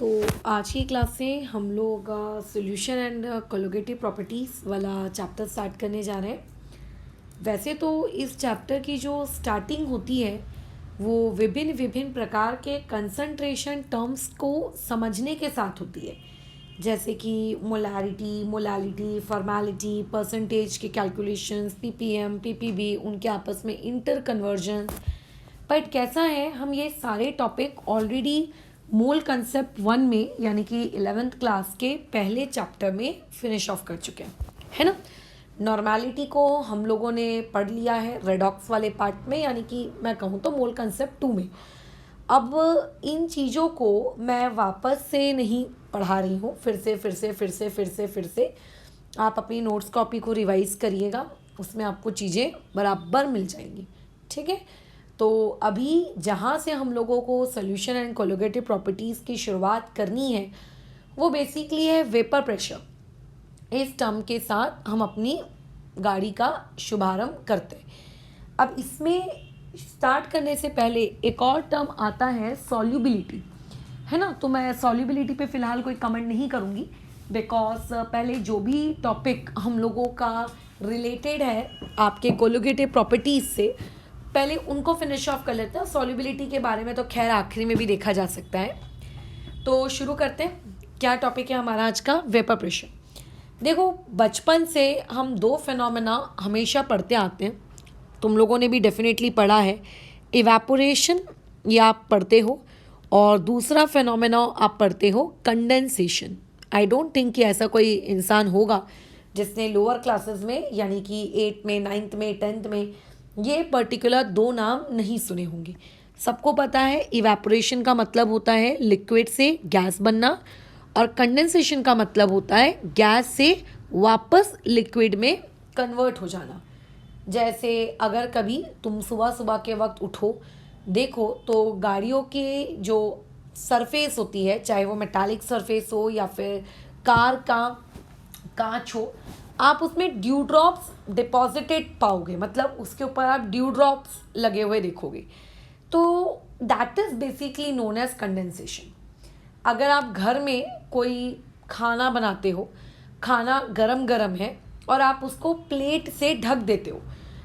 तो आज की क्लास से हम लोग सॉल्यूशन एंड कोलिगेटिव प्रॉपर्टीज़ वाला चैप्टर स्टार्ट करने जा रहे हैं। वैसे तो इस चैप्टर की जो स्टार्टिंग होती है वो विभिन्न विभिन्न प्रकार के कंसंट्रेशन टर्म्स को समझने के साथ होती है, जैसे कि मोलारिटी, मोलालिटी, फॉर्मेलिटी, परसेंटेज के कैलकुलेशंस, पीपीएम, पीपीबी, उनके आपस में इंटर कन्वर्जन। बट कैसा है, हम ये सारे टॉपिक ऑलरेडी मोल कंसेप्ट 1 में यानी कि 11th क्लास के पहले चैप्टर में फिनिश ऑफ कर चुके हैं, है ना। नॉर्मेलिटी को हम लोगों ने पढ़ लिया है रेडॉक्स वाले पार्ट में, यानी कि मैं कहूँ तो मोल कंसेप्ट 2 में। अब इन चीज़ों को मैं वापस से नहीं पढ़ा रही हूँ, फिर से आप अपनी नोट्स कॉपी को रिवाइज करिएगा, उसमें आपको चीज़ें बराबर मिल जाएंगी, ठीक है। तो अभी जहाँ से हम लोगों को सॉल्यूशन एंड कोलिगेटिव प्रॉपर्टीज़ की शुरुआत करनी है वो बेसिकली है वेपर प्रेशर। इस टर्म के साथ हम अपनी गाड़ी का शुभारंभ करते हैं। अब इसमें स्टार्ट करने से पहले एक और टर्म आता है सॉल्युबिलिटी, है ना। तो मैं सॉल्युबिलिटी पे फ़िलहाल कोई कमेंट नहीं करूँगी, बिकॉज पहले जो भी टॉपिक हम लोगों का रिलेटेड है आपके कोलिगेटिव प्रॉपर्टीज़ से, पहले उनको फिनिश ऑफ कर लेते हैं। सॉल्युबिलिटी के बारे में तो खैर आखिरी में भी देखा जा सकता है। तो शुरू करते हैं। क्या टॉपिक है हमारा आज का? Vapour pressure. देखो, बचपन से हम दो फिनोमेना हमेशा पढ़ते आते हैं, तुम लोगों ने भी डेफिनेटली पढ़ा है। इवेपोरेशन ये आप पढ़ते हो, और दूसरा फिनोमेना आप पढ़ते हो कंडेंसेशन। आई डोंट थिंक कि ऐसा कोई इंसान होगा जिसने लोअर क्लासेस में यानी कि 8th में, 9th में, 10th में ये पर्टिकुलर दो नाम नहीं सुने होंगे। सबको पता है इवेपोरेशन का मतलब होता है लिक्विड से गैस बनना, और कंडेंसेशन का मतलब होता है गैस से वापस लिक्विड में कन्वर्ट हो जाना। जैसे अगर कभी तुम सुबह सुबह के वक्त उठो, देखो तो गाड़ियों की जो सरफेस होती है, चाहे वो मेटालिक सरफेस हो या फिर कार का कांच हो, आप उसमें ड्यू ड्रॉप्स डिपॉजिटेड पाओगे, मतलब उसके ऊपर आप ड्यू ड्रॉप्स लगे हुए देखोगे। तो that is basically known as condensation. अगर आप घर में कोई खाना बनाते हो, खाना गरम गरम है और आप उसको प्लेट से ढक देते हो,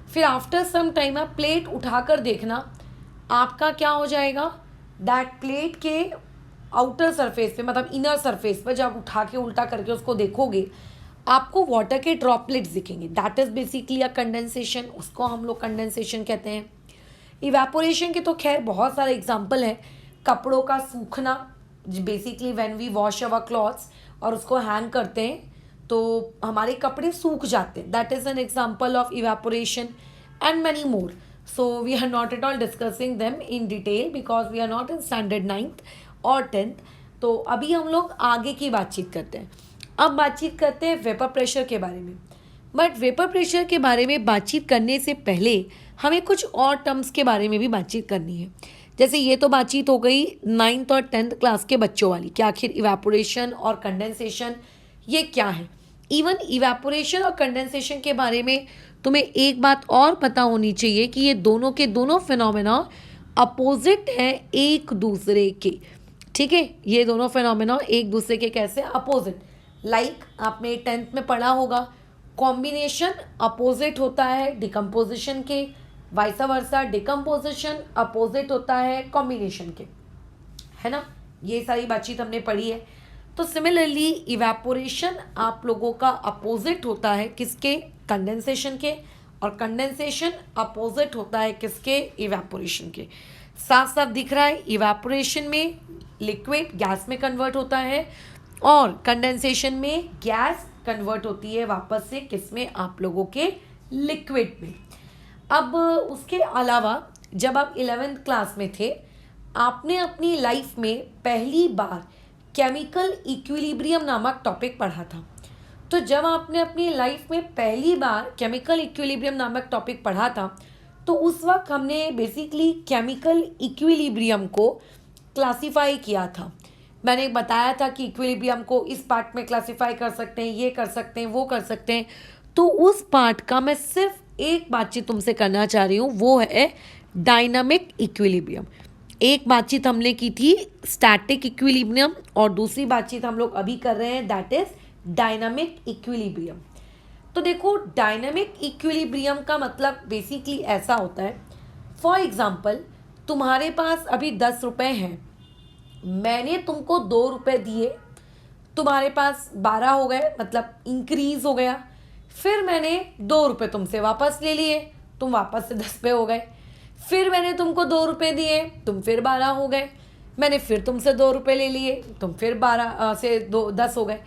फिर आफ्टर सम टाइम आप प्लेट उठाकर देखना, आपका क्या हो जाएगा, दैट प्लेट के आउटर सरफेस पे, मतलब इनर सरफेस पर जब उठा के उल्टा करके उसको देखोगे, आपको वाटर के ड्रॉपलेट्स दिखेंगे। That is basically a condensation, उसको हम लोग कंडेंसेशन कहते हैं। इवेपोरेशन के तो खैर बहुत सारे एग्जाम्पल हैं। कपड़ों का सूखना, basically when we wash our clothes और उसको हैंग करते हैं तो हमारे कपड़े सूख जाते हैं, that is an example of evaporation, and many more. So we are not at all discussing them in detail because we are not in standard 9th और 10th। तो अभी हम लोग आगे की बातचीत करते हैं। अब बातचीत करते हैं वेपर प्रेशर के बारे में। बट वेपर प्रेशर के बारे में बातचीत करने से पहले हमें कुछ और टर्म्स के बारे में भी बातचीत करनी है। जैसे ये तो बातचीत हो गई 9th और 10th क्लास के बच्चों वाली कि आखिर इवेपोरेशन और कंडेंसेशन ये क्या है। इवन इवेपोरेशन और कंडेंसेशन के बारे में तुम्हें एक बात और पता होनी चाहिए कि ये दोनों के दोनों फिनोमेना अपोजिट हैं एक दूसरे के, ठीक है। ये दोनों फिनोमेना एक दूसरे के कैसे अपोजिट, लाइक आपने 10th में पढ़ा होगा, कॉम्बिनेशन अपोजिट होता है डिकम्पोजिशन के, वाइस वर्सा डिकम्पोजिशन अपोजिट होता है कॉम्बिनेशन के, है ना। ये सारी बातचीत हमने पढ़ी है। तो सिमिलरली इवेपोरेशन आप लोगों का अपोजिट होता है किसके? कंडेंसेशन के, और कंडेंसेशन अपोजिट होता है किसके? इवेपोरेशन के। साफ साफ दिख रहा है, इवेपोरेशन में लिक्विड गैस में कन्वर्ट होता है और कंडेंसेशन में गैस कन्वर्ट होती है वापस से किस में? आप लोगों के लिक्विड में। अब उसके अलावा जब आप 11th क्लास में थे, आपने अपनी लाइफ में पहली बार केमिकल इक्विलिब्रियम नामक टॉपिक पढ़ा था। तो जब आपने अपनी लाइफ में पहली बार केमिकल इक्विलिब्रियम नामक टॉपिक पढ़ा था, तो उस वक्त हमने बेसिकली केमिकल इक्विलिब्रियम को क्लासीफाई किया था। मैंने बताया था कि इक्विलिब्रियम को इस पार्ट में क्लासीफाई कर सकते हैं, ये कर सकते हैं, वो कर सकते हैं। तो उस पार्ट का मैं सिर्फ एक बातचीत तुमसे करना चाह रही हूँ, वो है डायनामिक इक्विलिब्रियम। एक बातचीत हमने की थी स्टैटिक इक्विलिब्रियम और दूसरी बातचीत हम लोग अभी कर रहे हैं दैट इज डायनामिक इक्विलिब्रियम। तो देखो डायनामिक इक्विलिब्रियम का मतलब बेसिकली ऐसा होता है, फॉर एग्जाम्पल तुम्हारे पास अभी 10 रुपये हैं, मैंने तुमको 2 रुपये दिए, तुम्हारे पास 12 हो गए, मतलब इंक्रीज हो गया। फिर मैंने 2 रुपये तुमसे वापस ले लिए, तुम वापस से 10 पे हो गए। फिर मैंने तुमको 2 रुपये दिए, तुम फिर 12 हो गए। मैंने फिर तुमसे 2 रुपये ले लिए, तुम फिर 12 से 10 हो गए।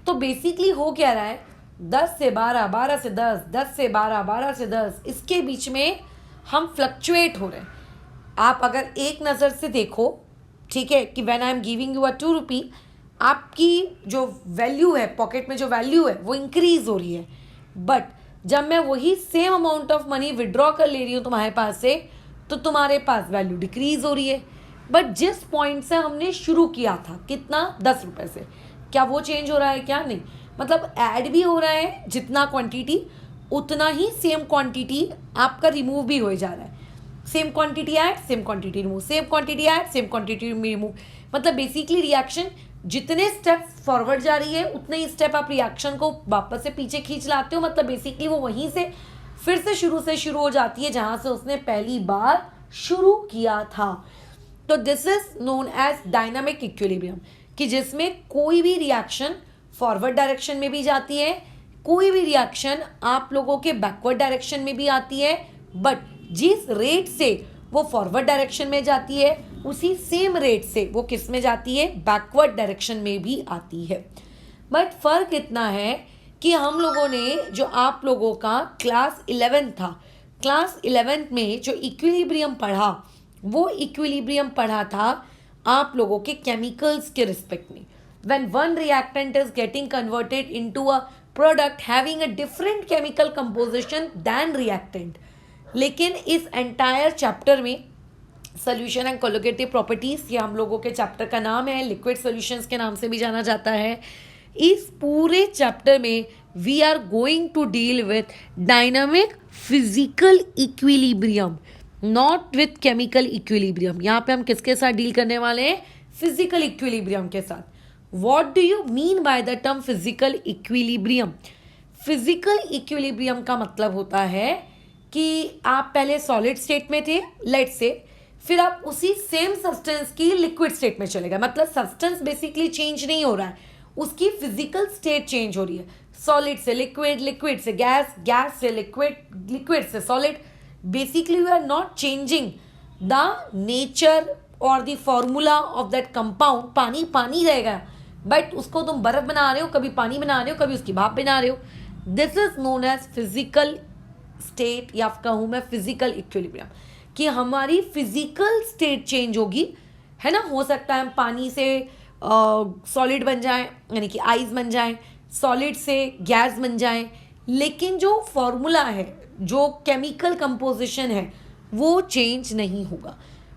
तो बेसिकली हो क्या रहा है, 10 से 12, 12 से 10, 10 से 12, 12 से 10, इसके बीच में हम फ्लक्चुएट हो रहे हैं। आप अगर एक नज़र से देखो, ठीक है, कि when I am giving you अ 2 रुपी, आपकी जो वैल्यू है, पॉकेट में जो वैल्यू है वो इंक्रीज हो रही है। बट जब मैं वही same amount of money withdraw कर ले रही हूँ तुम्हारे पास से, तो तुम्हारे पास वैल्यू डिक्रीज हो रही है। बट जिस पॉइंट से हमने शुरू किया था, कितना, 10 रुपये से, क्या वो चेंज हो रहा है? क्या नहीं, मतलब ऐड भी हो रहा है जितना क्वांटिटी, उतना ही सेम क्वांटिटी आपका रिमूव भी हो जा रहा है। Same quantity add, same quantity remove, same quantity add, same quantity remove. मतलब बेसिकली रिएक्शन जितने स्टेप फॉरवर्ड जा रही है उतने ही स्टेप आप रिएक्शन को वापस से पीछे खींच लाते हो। मतलब बेसिकली वो वहीं से फिर से शुरू हो जाती है जहां से उसने पहली बार शुरू किया था। तो this is known as dynamic equilibrium, कि जिसमें कोई भी रिएक्शन फॉरवर्ड डायरेक्शन में भी जाती है, कोई भी रिएक्शन आप लोगों के बैकवर्ड डायरेक्शन में भी आती है, बट जिस रेट से वो फॉरवर्ड डायरेक्शन में जाती है उसी सेम रेट से वो किस में जाती है, बैकवर्ड डायरेक्शन में भी आती है। बट फर्क इतना है कि हम लोगों ने, जो आप लोगों का क्लास 11 था, क्लास 11 में जो इक्विलिब्रियम पढ़ा, वो इक्विलिब्रियम पढ़ा था आप लोगों के केमिकल्स के रिस्पेक्ट में। When one reactant is getting converted into a product having a different chemical composition than reactant. लेकिन इस एंटायर चैप्टर में सोल्यूशन एंड कोलोगेटिव प्रॉपर्टीज, ये हम लोगों के चैप्टर का नाम है, लिक्विड सॉल्यूशंस के नाम से भी जाना जाता है। इस पूरे चैप्टर में we are going to deal with dynamic physical equilibrium, not with chemical equilibrium. यहाँ पे हम किसके साथ डील करने वाले हैं? फिजिकल इक्विलिब्रियम के साथ। What do you mean by the term physical equilibrium? Physical equilibrium का मतलब होता है कि आप पहले सॉलिड स्टेट में थे, लेट से, फिर आप उसी सेम सब्सटेंस की लिक्विड स्टेट में चले गए। मतलब सब्सटेंस बेसिकली चेंज नहीं हो रहा है, उसकी फिजिकल स्टेट चेंज हो रही है। सॉलिड से लिक्विड, लिक्विड से गैस, गैस से लिक्विड, लिक्विड से solid. Basically we are not changing the nature और the formula of that compound. पानी पानी रहेगा, बट उसको तुम बर्फ बना रहे हो, कभी पानी बना रहे हो, कभी उसकी भाप बना रहे हो। This is known as physical state, या कहूँ मैं फिजिकल इक्विलिब्रियम, कि हमारी फिजिकल स्टेट चेंज होगी, है ना। हो सकता है हम पानी से सॉलिड बन जाएं, यानी कि आइस बन जाएं, सॉलिड से गैस बन जाएं, लेकिन जो फॉर्मूला है, जो केमिकल कंपोजिशन है, वो चेंज नहीं होगा।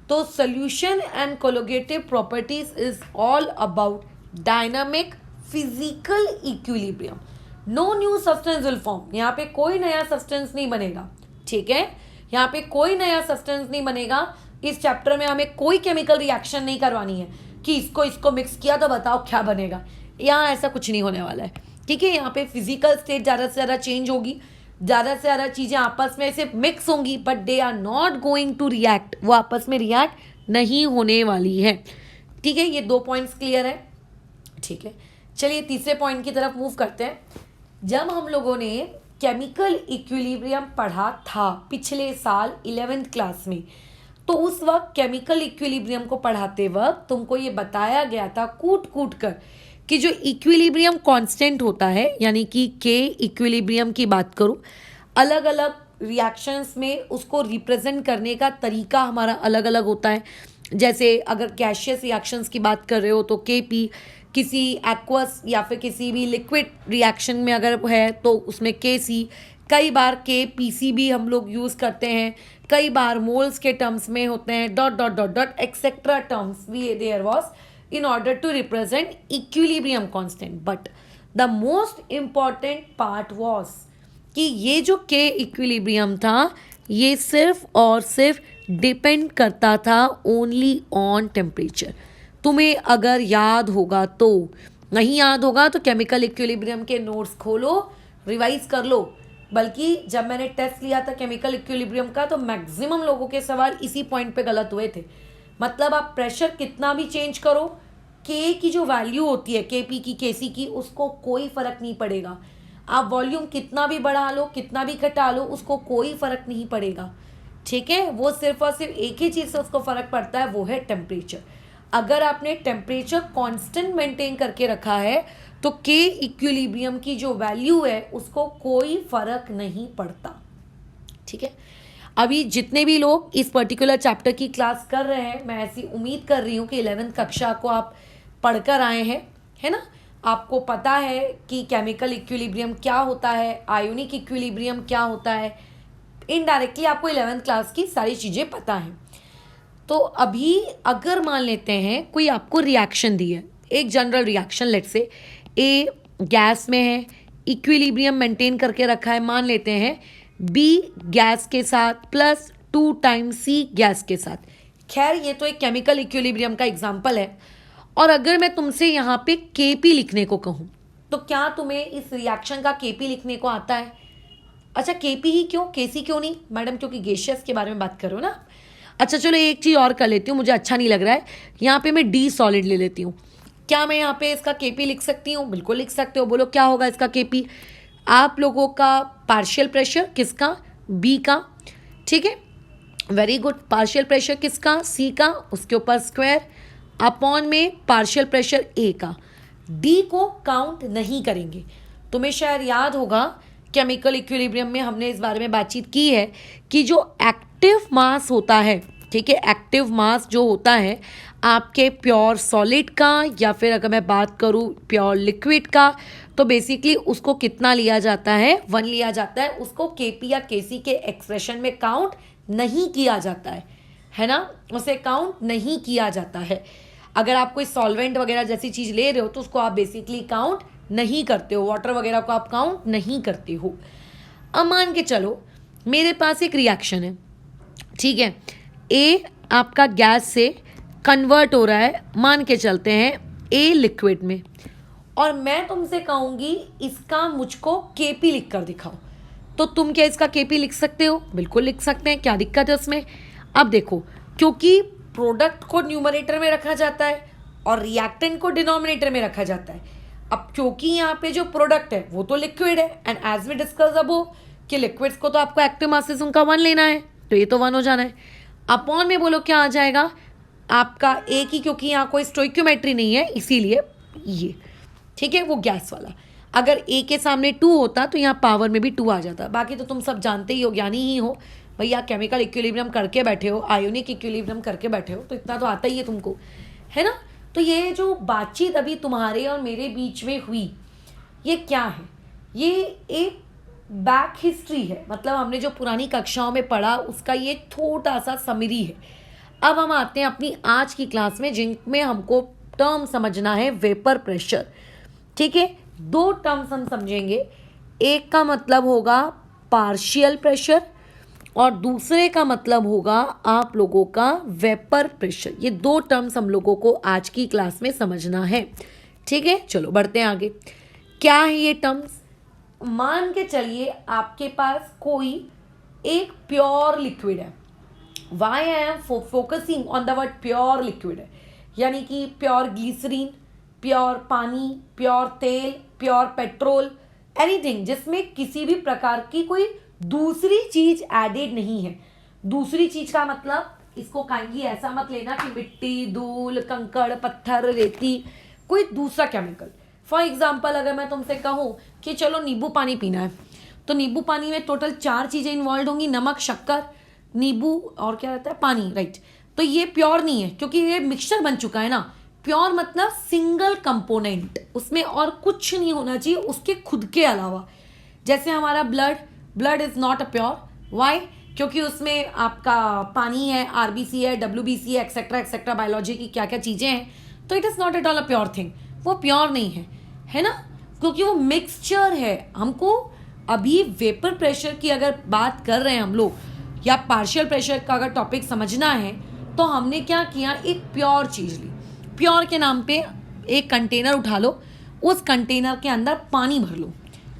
तो solution and colligative properties is all about dynamic physical equilibrium. No new substance will form, यहाँ पे कोई नया सब्सटेंस नहीं बनेगा, ठीक है। यहाँ पे कोई नया सब्सटेंस नहीं बनेगा। इस चैप्टर में हमें कोई केमिकल रिएक्शन नहीं करवानी है कि इसको मिक्स किया तो बताओ क्या बनेगा। यहाँ ऐसा कुछ नहीं होने वाला है, ठीक है। यहाँ पे फिजिकल स्टेट ज़्यादा से ज़्यादा चेंज होगी, ज़्यादा से ज़्यादा चीज़ें आपस में ऐसे मिक्स होंगी, but they are not going to react, वो आपस में रिएक्ट नहीं होने वाली है, ठीक है। ये 2 पॉइंट्स क्लियर है, ठीक है। चलिए तीसरे पॉइंट की तरफ मूव करते हैं। जब हम लोगों ने केमिकल इक्विलिब्रियम पढ़ा था पिछले साल 11th क्लास में, तो उस वक्त केमिकल इक्विलिब्रियम को पढ़ाते वक्त तुमको ये बताया गया था कूट कूट कर कि जो इक्विलिब्रियम कांस्टेंट होता है, यानी कि के इक्विलिब्रियम की बात करूँ, अलग अलग रिएक्शंस में उसको रिप्रेजेंट करने का तरीका हमारा अलग अलग होता है। जैसे अगर गैशियस रिएक्शंस की बात कर रहे हो तो KP, किसी एक्वस या फिर किसी भी लिक्विड रिएक्शन में अगर है तो उसमें KC, कई बार KPC भी हम लोग यूज़ करते हैं, कई बार मोल्स के टर्म्स में होते हैं, dot dot dot dot etcetera terms भी there was in order to represent equilibrium constant. But the most important part was कि ये जो K equilibrium था, ये सिर्फ और सिर्फ डिपेंड करता था ओनली ऑन टेम्परेचर। तुम्हें अगर याद होगा तो, नहीं याद होगा तो केमिकल इक्विलिब्रियम के नोट्स खोलो, रिवाइज कर लो। बल्कि जब मैंने टेस्ट लिया था केमिकल इक्विलिब्रियम का तो मैक्सिमम लोगों के सवाल इसी पॉइंट पे गलत हुए थे। मतलब आप प्रेशर कितना भी चेंज करो, के की जो वैल्यू होती है केपी की, केसी की, उसको कोई फर्क नहीं पड़ेगा। आप वॉल्यूम कितना भी बढ़ा लो, कितना भी घटा लो, उसको कोई फर्क नहीं पड़ेगा। ठीक है, वो सिर्फ और सिर्फ एक ही चीज़ से उसको फर्क पड़ता है, वो है टेम्परेचर। अगर आपने टेम्परेचर कांस्टेंट मेंटेन करके रखा है तो के इक्विलिब्रियम की जो वैल्यू है उसको कोई फर्क नहीं पड़ता। ठीक है, अभी जितने भी लोग इस पर्टिकुलर चैप्टर की क्लास कर रहे हैं, मैं ऐसी उम्मीद कर रही हूँ कि 11th कक्षा को आप पढ़कर आए हैं, है ना। आपको पता है कि केमिकल इक्विलिब्रियम क्या होता है, आयोनिक इक्विलिब्रियम क्या होता है। इनडायरेक्टली आपको 11th क्लास की सारी चीज़ें पता हैं। तो अभी अगर मान लेते हैं कोई आपको रिएक्शन दी है, एक general reaction, let's say A gas में है, इक्विलिब्रियम मेंटेन करके रखा है, मान लेते हैं बी गैस के साथ प्लस 2 टाइम्स सी गैस के साथ। खैर ये तो एक केमिकल इक्विलिब्रियम का एग्जांपल है। और अगर मैं तुमसे यहाँ पे केपी लिखने को कहूँ तो क्या तुम्हें इस रिएक्शन का केपी लिखने को आता है? अच्छा, केपी ही क्यों, केसी क्यों नहीं मैडम? क्योंकि गैसेस के बारे में बात कर रहे हो ना। अच्छा चलो एक चीज़ और कर लेती हूँ, मुझे अच्छा नहीं लग रहा है, यहाँ पे मैं डी सॉलिड ले लेती हूँ। क्या मैं यहाँ पे इसका केपी लिख सकती हूँ? बिल्कुल लिख सकते हो। बोलो क्या होगा इसका केपी? आप लोगों का पार्शियल प्रेशर किसका? बी का। ठीक है, वेरी गुड। पार्शियल प्रेशर किसका? सी का, उसके ऊपर स्क्वायर अपॉन में पार्शियल प्रेशर ए का। डी को काउंट नहीं करेंगे। तुम्हें शायद याद होगा केमिकल इक्विलिब्रियम में हमने इस बारे में बातचीत की है कि जो एक्टिव मास होता है, ठीक है, एक्टिव मास जो होता है आपके प्योर सॉलिड का, या फिर अगर मैं बात करूँ प्योर लिक्विड का, तो बेसिकली उसको कितना लिया जाता है? 1 लिया जाता है। उसको केपी या केसी के एक्सप्रेशन में काउंट नहीं किया जाता है ना, उसे काउंट नहीं किया जाता है। अगर आप कोई सॉल्वेंट वगैरह जैसी चीज़ ले रहे हो तो उसको आप बेसिकली काउंट नहीं करते हो, वाटर वगैरह को आप काउंट नहीं करते हो। अब मान के चलो मेरे पास एक रिएक्शन है, ठीक है, ए आपका गैस से कन्वर्ट हो रहा है, मान के चलते हैं ए लिक्विड में, और मैं तुमसे कहूँगी इसका मुझको केपी लिख कर दिखाओ, तो तुम क्या इसका केपी लिख सकते हो? बिल्कुल लिख सकते हैं, क्या दिक्कत है उसमें? अब देखो, क्योंकि प्रोडक्ट को न्यूमरेटर में रखा जाता है और रिएक्टेंट को डिनोमिनेटर में रखा जाता है। अब क्योंकि यहाँ पे जो प्रोडक्ट है वो तो लिक्विड है, and as we discuss above कि लिक्विड्स को तो आपको एक्टिव मासेस उनका 1 लेना है, तो ये तो 1 हो जाना है। अपॉन में बोलो क्या आ जाएगा आपका ए की, क्योंकि यहाँ कोई स्टोइक्योमेट्री नहीं है इसीलिए ये, ठीक है, वो गैस वाला। अगर ए के सामने 2 होता तो यहाँ पावर में भी 2 आ जाता। बाकी तो तुम सब जानते ही हो, ज्ञानी ही हो भैया, केमिकल इक्विलिब्रियम करके बैठे हो, आयोनिक इक्विलिब्रियम करके बैठे हो, तो इतना तो आता ही है तुमको, है ना। तो ये जो बातचीत अभी तुम्हारे और मेरे बीच में हुई, ये क्या है? ये एक बैक हिस्ट्री है, मतलब हमने जो पुरानी कक्षाओं में पढ़ा उसका ये छोटा सा समरी है। अब हम आते हैं अपनी आज की क्लास में, जिनमें हमको टर्म समझना है वेपर प्रेशर। ठीक है, 2 टर्म्स हम समझेंगे। एक का मतलब होगा पार्शियल प्रेशर और दूसरे का मतलब होगा आप लोगों का वेपर प्रेशर। ये 2 टर्म्स हम लोगों को आज की क्लास में समझना है। ठीक है, चलो बढ़ते हैं आगे। क्या है ये टर्म्स? मान के चलिए आपके पास कोई एक प्योर लिक्विड है। Why I am focusing on the word pure liquid है, यानी कि प्योर ग्लिसरीन, प्योर पानी, प्योर तेल, प्योर पेट्रोल, एनीथिंग जिसमें किसी भी प्रकार की कोई दूसरी चीज एडेड नहीं है। दूसरी चीज का मतलब, इसको कहेंगी ऐसा मत लेना कि मिट्टी, धूल, कंकड़, पत्थर, रेती, कोई दूसरा केमिकल। फॉर एग्जाम्पल अगर मैं तुमसे कहूँ कि चलो नींबू पानी पीना है, तो नींबू पानी में टोटल 4 चीज़ें इन्वॉल्व होंगी, नमक, शक्कर, नींबू और क्या रहता है, पानी, राइट। तो ये प्योर नहीं है क्योंकि ये मिक्सचर बन चुका है ना। प्योर मतलब सिंगल कंपोनेंट, उसमें और कुछ नहीं होना चाहिए उसके खुद के अलावा। जैसे हमारा blood is not a pure. Why? क्योंकि उसमें आपका पानी है, आरबीसी है, डब्ल्यूबीसी है, एक्सेट्रा एक्सेट्रा, बायोलॉजी की क्या क्या चीज़ें हैं, तो it is not at all a pure thing. वो प्योर नहीं है ना, क्योंकि वो मिक्सचर है। हमको अभी वेपर प्रेशर की अगर बात कर रहे हैं हम लोग, या पार्शियल प्रेशर का अगर टॉपिक समझना है तो हमने क्या किया, एक प्योर चीज़ ली। प्योर के नाम पे एक कंटेनर उठा लो, उस कंटेनर के अंदर पानी भर लो।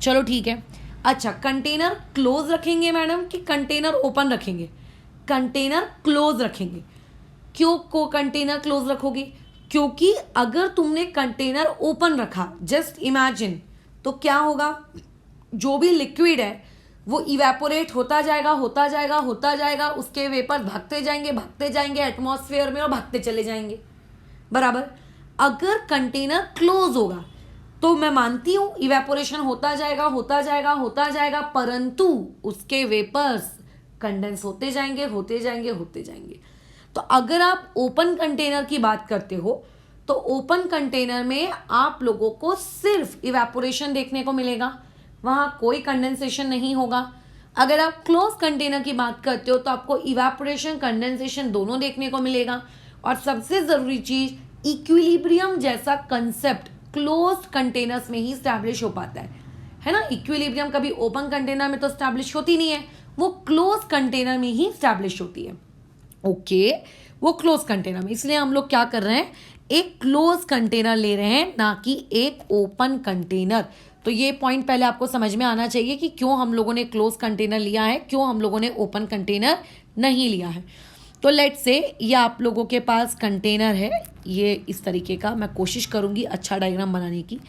चलो ठीक है। अच्छा, कंटेनर क्लोज रखेंगे मैडम कि कंटेनर ओपन रखेंगे? कंटेनर क्लोज रखेंगे। क्यों को कंटेनर क्लोज रखोगे? क्योंकि अगर तुमने कंटेनर ओपन रखा, जस्ट इमेजिन, तो क्या होगा, जो भी लिक्विड है वो इवेपोरेट होता जाएगा होता जाएगा होता जाएगा, उसके वेपर भागते जाएंगे एटमॉस्फेयर में और भागते चले जाएंगे, बराबर। अगर कंटेनर क्लोज होगा तो मैं मानती हूं इवेपोरेशन होता जाएगा होता जाएगा होता जाएगा, परंतु उसके वेपर्स कंडेंस होते जाएंगे होते जाएंगे होते जाएंगे। तो अगर आप ओपन कंटेनर की बात करते हो तो ओपन कंटेनर में आप लोगों को सिर्फ इवेपोरेशन देखने को मिलेगा, वहां कोई कंडेंसेशन नहीं होगा। अगर आप क्लोज कंटेनर की बात करते हो तो आपको इवेपोरेशन कंडेंसेशन दोनों देखने को मिलेगा। और सबसे जरूरी चीज, इक्विलिब्रियम जैसा कंसेप्ट क्लोज्ड कंटेनर्स में ही स्टैब्लिश हो पाता है ना। इक्विलिब्रियम कभी ओपन कंटेनर में तो स्टैब्लिश होती नहीं है, वो क्लोज कंटेनर में ही स्टैब्लिश होती है। ओके, वो क्लोज कंटेनर में, इसलिए हम लोग क्या कर रहे हैं, एक क्लोज कंटेनर ले रहे हैं, ना कि एक ओपन कंटेनर। तो ये पॉइंट पहले आपको समझ में आना चाहिए कि क्यों हम लोगों ने क्लोज कंटेनर लिया है, क्यों हम लोगों ने ओपन कंटेनर नहीं लिया है। तो लेट्स से ये आप लोगों के पास कंटेनर है, ये इस तरीके का, मैं कोशिश करूँगी अच्छा डायग्राम बनाने की।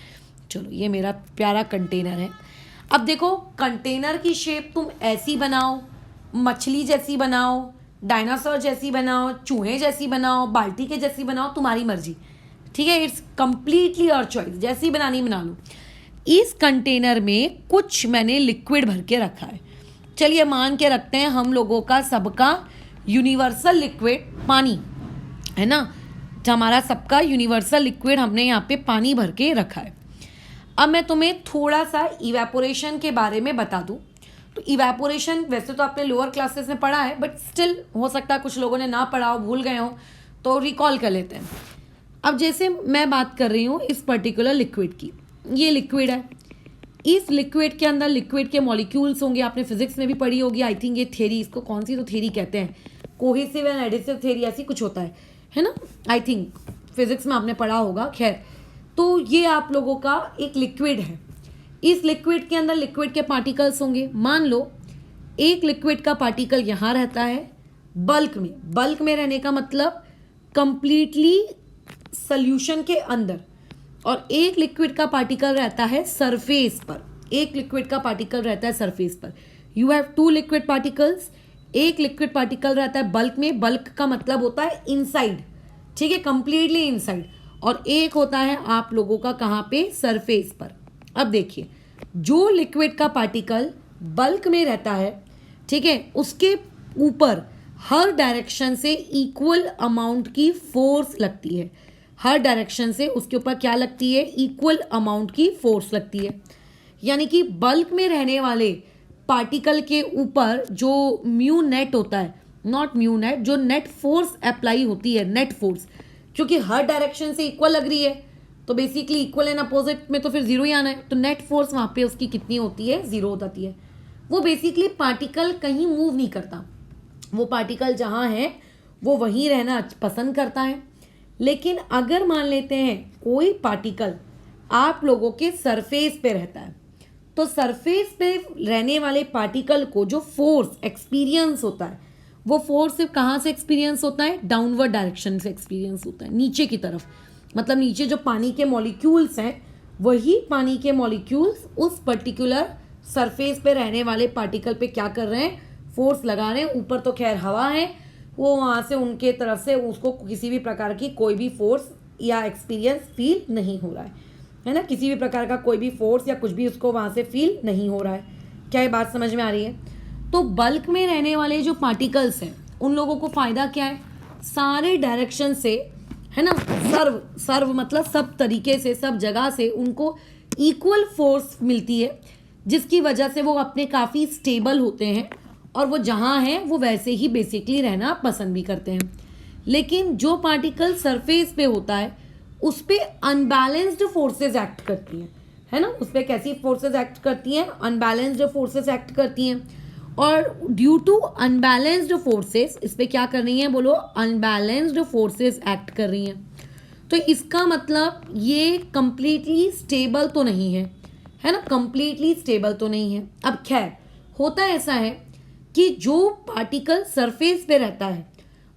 चलो, ये मेरा प्यारा कंटेनर है। अब देखो, कंटेनर की शेप तुम ऐसी बनाओ, मछली जैसी बनाओ, डायनासोर जैसी बनाओ, चूहे जैसी बनाओ, बाल्टी के जैसी बनाओ, तुम्हारी मर्जी, ठीक है। इट्स कंप्लीटली योर चॉइस, जैसी बनानी बना लो। इस कंटेनर में कुछ मैंने लिक्विड भर के रखा है। चलिए मान के रखते हैं हम लोगों का सबका यूनिवर्सल लिक्विड पानी है ना, हमारा सबका यूनिवर्सल लिक्विड हमने यहाँ पे पानी भर के रखा है। अब मैं तुम्हें थोड़ा सा इवेपोरेशन के बारे में बता दूं। तो इवेपोरेशन वैसे तो आपने लोअर क्लासेस में पढ़ा है, बट स्टिल हो सकता है कुछ लोगों ने ना पढ़ा हो, भूल गए हो, तो रिकॉल कर लेते हैं। अब जैसे मैं बात कर रही हूँ इस पर्टिकुलर लिक्विड की, ये लिक्विड है, इस लिक्विड के अंदर लिक्विड के मॉलिक्यूल्स होंगे, आपने फिजिक्स में भी पढ़ी होगी आई थिंक, ये थ्योरी, इसको कौन सी तो थ्योरी कहते हैं, कोहेसिव एंड एडिसिव थ्योरी ऐसी कुछ होता है ना, आई थिंक फिजिक्स में आपने पढ़ा होगा। खैर, तो ये आप लोगों का एक लिक्विड है, इस लिक्विड के अंदर लिक्विड के पार्टिकल्स होंगे। मान लो एक लिक्विड का पार्टिकल यहाँ रहता है बल्क में, बल्क में रहने का मतलब कंप्लीटली सॉल्यूशन के अंदर, और एक लिक्विड का पार्टिकल रहता है सरफेस पर, एक लिक्विड का पार्टिकल रहता है सरफेस पर। You have two liquid particles, एक लिक्विड पार्टिकल रहता है बल्क में, बल्क का मतलब होता है इनसाइड, ठीक है, कंप्लीटली इनसाइड, और एक होता है आप लोगों का कहाँ पे, सरफेस पर। अब देखिए, जो लिक्विड का पार्टिकल बल्क में रहता है, ठीक है, उसके ऊपर हर डायरेक्शन से इक्वल अमाउंट की फोर्स लगती है, हर डायरेक्शन से उसके ऊपर क्या लगती है, इक्वल अमाउंट की फोर्स लगती है। यानी कि बल्क में रहने वाले पार्टिकल के ऊपर जो म्यू नेट होता है, नॉट म्यू नेट, जो नेट फोर्स अप्लाई होती है, नेट फोर्स, क्योंकि हर डायरेक्शन से इक्वल लग रही है, तो बेसिकली इक्वल एंड अपोजिट में तो फिर जीरो ही आना है, तो नेट फोर्स वहाँ पे उसकी कितनी होती है, जीरो हो जाती है। वो बेसिकली पार्टिकल कहीं मूव नहीं करता, वो पार्टिकल जहाँ है वो वहीं रहना पसंद करता है। लेकिन अगर मान लेते हैं कोई पार्टिकल आप लोगों के सरफेस पे रहता है, तो सरफेस पे रहने वाले पार्टिकल को जो फोर्स एक्सपीरियंस होता है, वो फोर्स सिर्फ कहाँ से एक्सपीरियंस होता है, डाउनवर्ड डायरेक्शन से एक्सपीरियंस होता है, नीचे की तरफ। मतलब नीचे जो पानी के मॉलिक्यूल्स हैं, वही पानी के मॉलिक्यूल्स उस पर्टिकुलर सरफेस पे रहने वाले पार्टिकल पे क्या कर रहे हैं, फोर्स लगा रहे हैं। ऊपर तो खैर हवा है, वो वहाँ से उनके तरफ से उसको किसी भी प्रकार की कोई भी फोर्स या एक्सपीरियंस फील नहीं हो रहा है ना, किसी भी प्रकार का कोई भी फोर्स या कुछ भी उसको वहाँ से फील नहीं हो रहा है। क्या ये बात समझ में आ रही है? तो बल्क में रहने वाले जो पार्टिकल्स हैं, उन लोगों को फ़ायदा क्या है, सारे डायरेक्शन से, है ना, सर्व मतलब सब तरीके से, सब जगह से उनको इक्वल फोर्स मिलती है, जिसकी वजह से वो अपने काफ़ी स्टेबल होते हैं, और वो जहाँ हैं वो वैसे ही बेसिकली रहना पसंद भी करते हैं। लेकिन जो पार्टिकल सरफेस पे होता है, उस पर अनबैलेंस्ड फोर्सेस एक्ट करती हैं, है ना, उस पर कैसी फोर्सेस एक्ट करती हैं, अनबैलेंस्ड फोर्सेस एक्ट करती हैं। और ड्यू टू अनबैलेंस्ड फोर्सेस, इस पे क्या कर रही हैं बोलो, अनबैलेंस्ड फोर्सेस एक्ट कर रही हैं। तो इसका मतलब ये कंप्लीटली स्टेबल तो नहीं है ना, कंप्लीटली स्टेबल तो नहीं है। अब खैर होता ऐसा है कि जो पार्टिकल सरफेस पे रहता है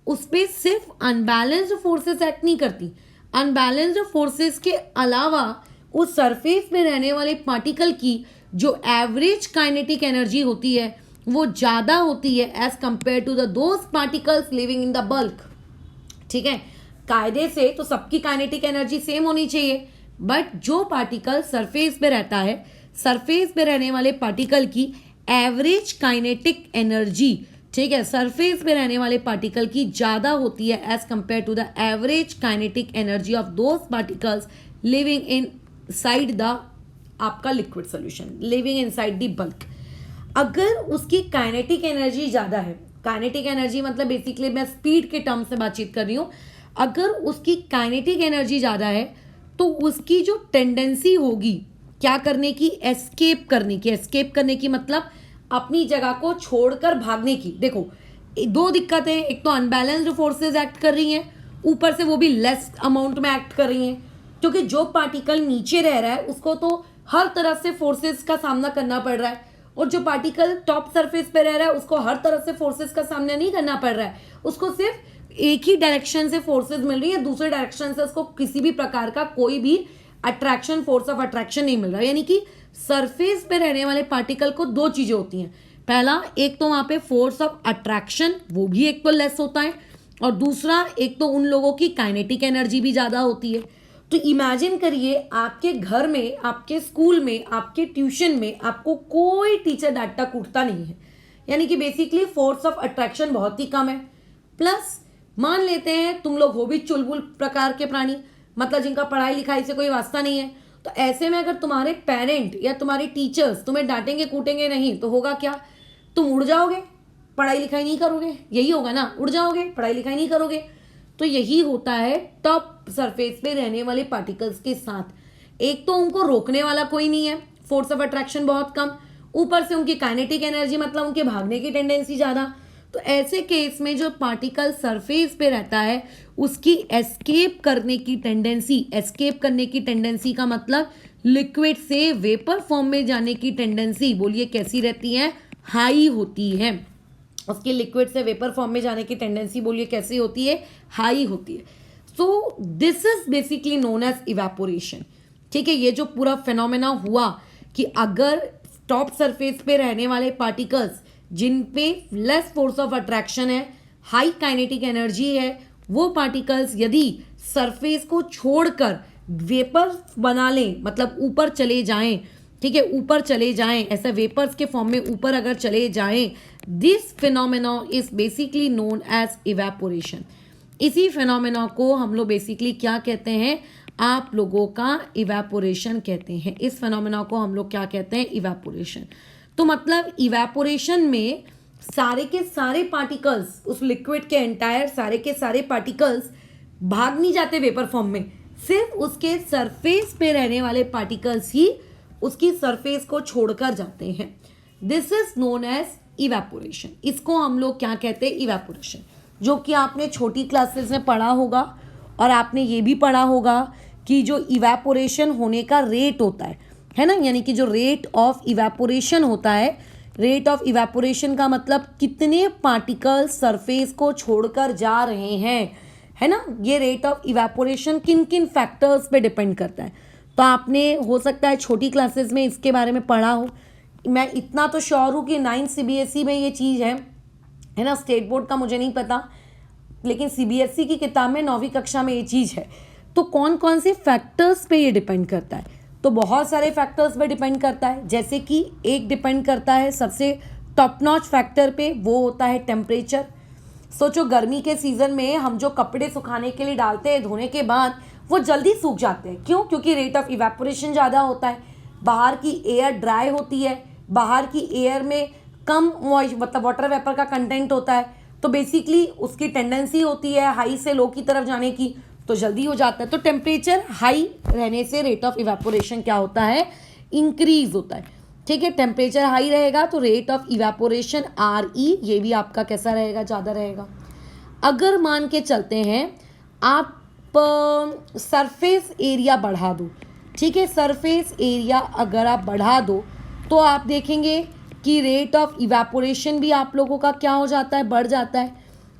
उस पर सिर्फ अनबैलेंस्ड फोर्सेस एक्ट नहीं करती, अनबैलेंस्ड फोर्सेस के अलावा उस सरफेस पे रहने वाले पार्टिकल की जो एवरेज काइनेटिक एनर्जी होती है वो ज़्यादा होती है as compare to the those particles living in the bulk. ठीक है, कायदे से तो सबकी काइनेटिक एनर्जी सेम होनी चाहिए, बट जो पार्टिकल सरफेस पे रहता है, सरफेस पे रहने वाले पार्टिकल की एवरेज काइनेटिक एनर्जी, ठीक है, सरफेस पे रहने वाले पार्टिकल की ज़्यादा होती है as compare to the average kinetic energy of those particles living inside the आपका liquid solution, living inside the bulk. अगर उसकी काइनेटिक एनर्जी ज़्यादा है, काइनेटिक एनर्जी मतलब बेसिकली मैं स्पीड के टर्म से बातचीत कर रही हूँ, अगर उसकी काइनेटिक एनर्जी ज़्यादा है तो उसकी जो टेंडेंसी होगी क्या करने की, एस्केप करने की। एस्केप करने की मतलब अपनी जगह को छोड़कर भागने की। देखो दो दिक्कतें हैं, एक तो अनबैलेंस्ड फोर्सेस एक्ट कर रही हैं, ऊपर से वो भी लेस अमाउंट में एक्ट कर रही हैं, क्योंकि जो पार्टिकल नीचे रह रहा है उसको तो हर तरह से फोर्सेस का सामना करना पड़ रहा है, और जो पार्टिकल टॉप सरफेस पे रह रहा है उसको हर तरह से फोर्सेस का सामना नहीं करना पड़ रहा है, उसको सिर्फ एक ही डायरेक्शन से फोर्सेस मिल रही है, दूसरे डायरेक्शन से उसको किसी भी प्रकार का कोई भी अट्रैक्शन, फोर्स ऑफ अट्रैक्शन नहीं मिल रहा। यानी कि सरफेस पे रहने वाले पार्टिकल को दो चीजें होती हैं, पहला एक तो वहां पे फोर्स ऑफ अट्रैक्शन, वो भी एक तो लेस होता है, और दूसरा एक तो उन लोगों की काइनेटिक एनर्जी भी ज्यादा होती है। तो इमेजिन करिए आपके घर में, आपके स्कूल में, आपके ट्यूशन में आपको कोई टीचर डांटता कूटता नहीं है, यानी कि बेसिकली फोर्स ऑफ अट्रैक्शन बहुत ही कम है। प्लस मान लेते हैं तुम लोग हो भी चुलबुल प्रकार के प्राणी, मतलब जिनका पढ़ाई लिखाई से कोई वास्ता नहीं है, तो ऐसे में अगर तुम्हारे पेरेंट या तुम्हारे टीचर्स तुम्हें डांटेंगे कूटेंगे नहीं तो होगा क्या, तुम उड़ जाओगे, पढ़ाई लिखाई नहीं करोगे, यही होगा ना, उड़ जाओगे, पढ़ाई लिखाई नहीं करोगे। तो यही होता है टॉप सरफेस पे रहने वाले पार्टिकल्स के साथ। एक तो उनको रोकने वाला कोई नहीं है, फोर्स ऑफ अट्रैक्शन बहुत कम, ऊपर से उनकी काइनेटिक एनर्जी मतलब उनके भागने की टेंडेंसी ज़्यादा। तो ऐसे केस में जो पार्टिकल सरफेस पे रहता है उसकी एस्केप करने की टेंडेंसी, एस्केप करने की टेंडेंसी का मतलब लिक्विड से वेपर फॉर्म में जाने की टेंडेंसी, बोलिए कैसी रहती है, हाई होती है। उसकी लिक्विड से वेपर फॉर्म में जाने की टेंडेंसी बोलिए कैसी होती है, हाई होती है। So this is basically known as evaporation. ठीक है, ये जो पूरा फिनोमेना हुआ कि अगर टॉप सरफेस पे रहने वाले पार्टिकल्स जिन पे लेस फोर्स ऑफ अट्रैक्शन है, हाई काइनेटिक एनर्जी है, वो पार्टिकल्स यदि सरफेस को छोड़कर वेपर बना लें, मतलब ऊपर चले जाएं, ठीक है, ऊपर चले जाएं, ऐसे वेपर्स के फॉर्म में ऊपर अगर चले जाएं, this phenomena is basically known as evaporation. इसी फिनोमेना को हम लोग बेसिकली क्या कहते हैं, आप लोगों का इवेपोरेशन कहते हैं। इस फिनोमेना को हम लोग क्या कहते हैं, इवेपोरेशन। तो मतलब इवेपोरेशन में सारे के सारे पार्टिकल्स, उस लिक्विड के एंटायर सारे के सारे पार्टिकल्स भाग नहीं जाते वेपर फॉर्म में, सिर्फ उसके सरफेस पे रहने वाले पार्टिकल्स ही उसकी सरफेस को छोड़कर जाते हैं। This is known as evaporation. इसको हम लोग क्या कहते हैं, इवेपोरेशन, जो कि आपने छोटी क्लासेस में पढ़ा होगा, और आपने ये भी पढ़ा होगा कि जो इवेपोरेशन होने का रेट होता है ना, यानी कि जो रेट ऑफ इवेपोरेशन होता है, रेट ऑफ इवेपोरेशन का मतलब कितने पार्टिकल्स सरफेस को छोड़कर जा रहे हैं, है ना। ये रेट ऑफ इवेपोरेशन किन किन फैक्टर्स पे डिपेंड करता है। तो आपने हो सकता है छोटी क्लासेस में इसके बारे में पढ़ा हो। मैं इतना तो श्योर हूँ कि 9 CBSE में ये चीज़ है ना, स्टेट बोर्ड का मुझे नहीं पता, लेकिन CBSE की किताब में 9वीं कक्षा में ये चीज़ है। तो कौन कौन से फैक्टर्स पे ये डिपेंड करता है, तो बहुत सारे फैक्टर्स पे डिपेंड करता है। जैसे कि एक डिपेंड करता है सबसे टॉप नॉच फैक्टर पे, वो होता है टेम्परेचर। सोचो गर्मी के सीज़न में हम जो कपड़े सुखाने के लिए डालते हैं, धोने के बाद वो जल्दी सूख जाते हैं, क्यों, क्योंकि रेट ऑफ इवेपोरेशन ज़्यादा होता है, बाहर की एयर ड्राई होती है, बाहर की एयर में कम मतलब वाटर वेपर का कंटेंट होता है, तो बेसिकली उसकी टेंडेंसी होती है हाई से लो की तरफ जाने की, तो जल्दी हो जाता है। तो टेम्परेचर हाई रहने से रेट ऑफ इवेपोरेशन क्या होता है, इंक्रीज होता है। ठीक है, टेम्परेचर हाई रहेगा तो रेट ऑफ इवेपोरेशन RE ये भी आपका कैसा रहेगा, ज़्यादा रहेगा। अगर मान के चलते हैं आप सरफेस एरिया बढ़ा दो, ठीक है, सरफेस एरिया अगर आप बढ़ा दो तो आप देखेंगे कि रेट ऑफ इवेपोरेशन भी आप लोगों का क्या हो जाता है, बढ़ जाता है।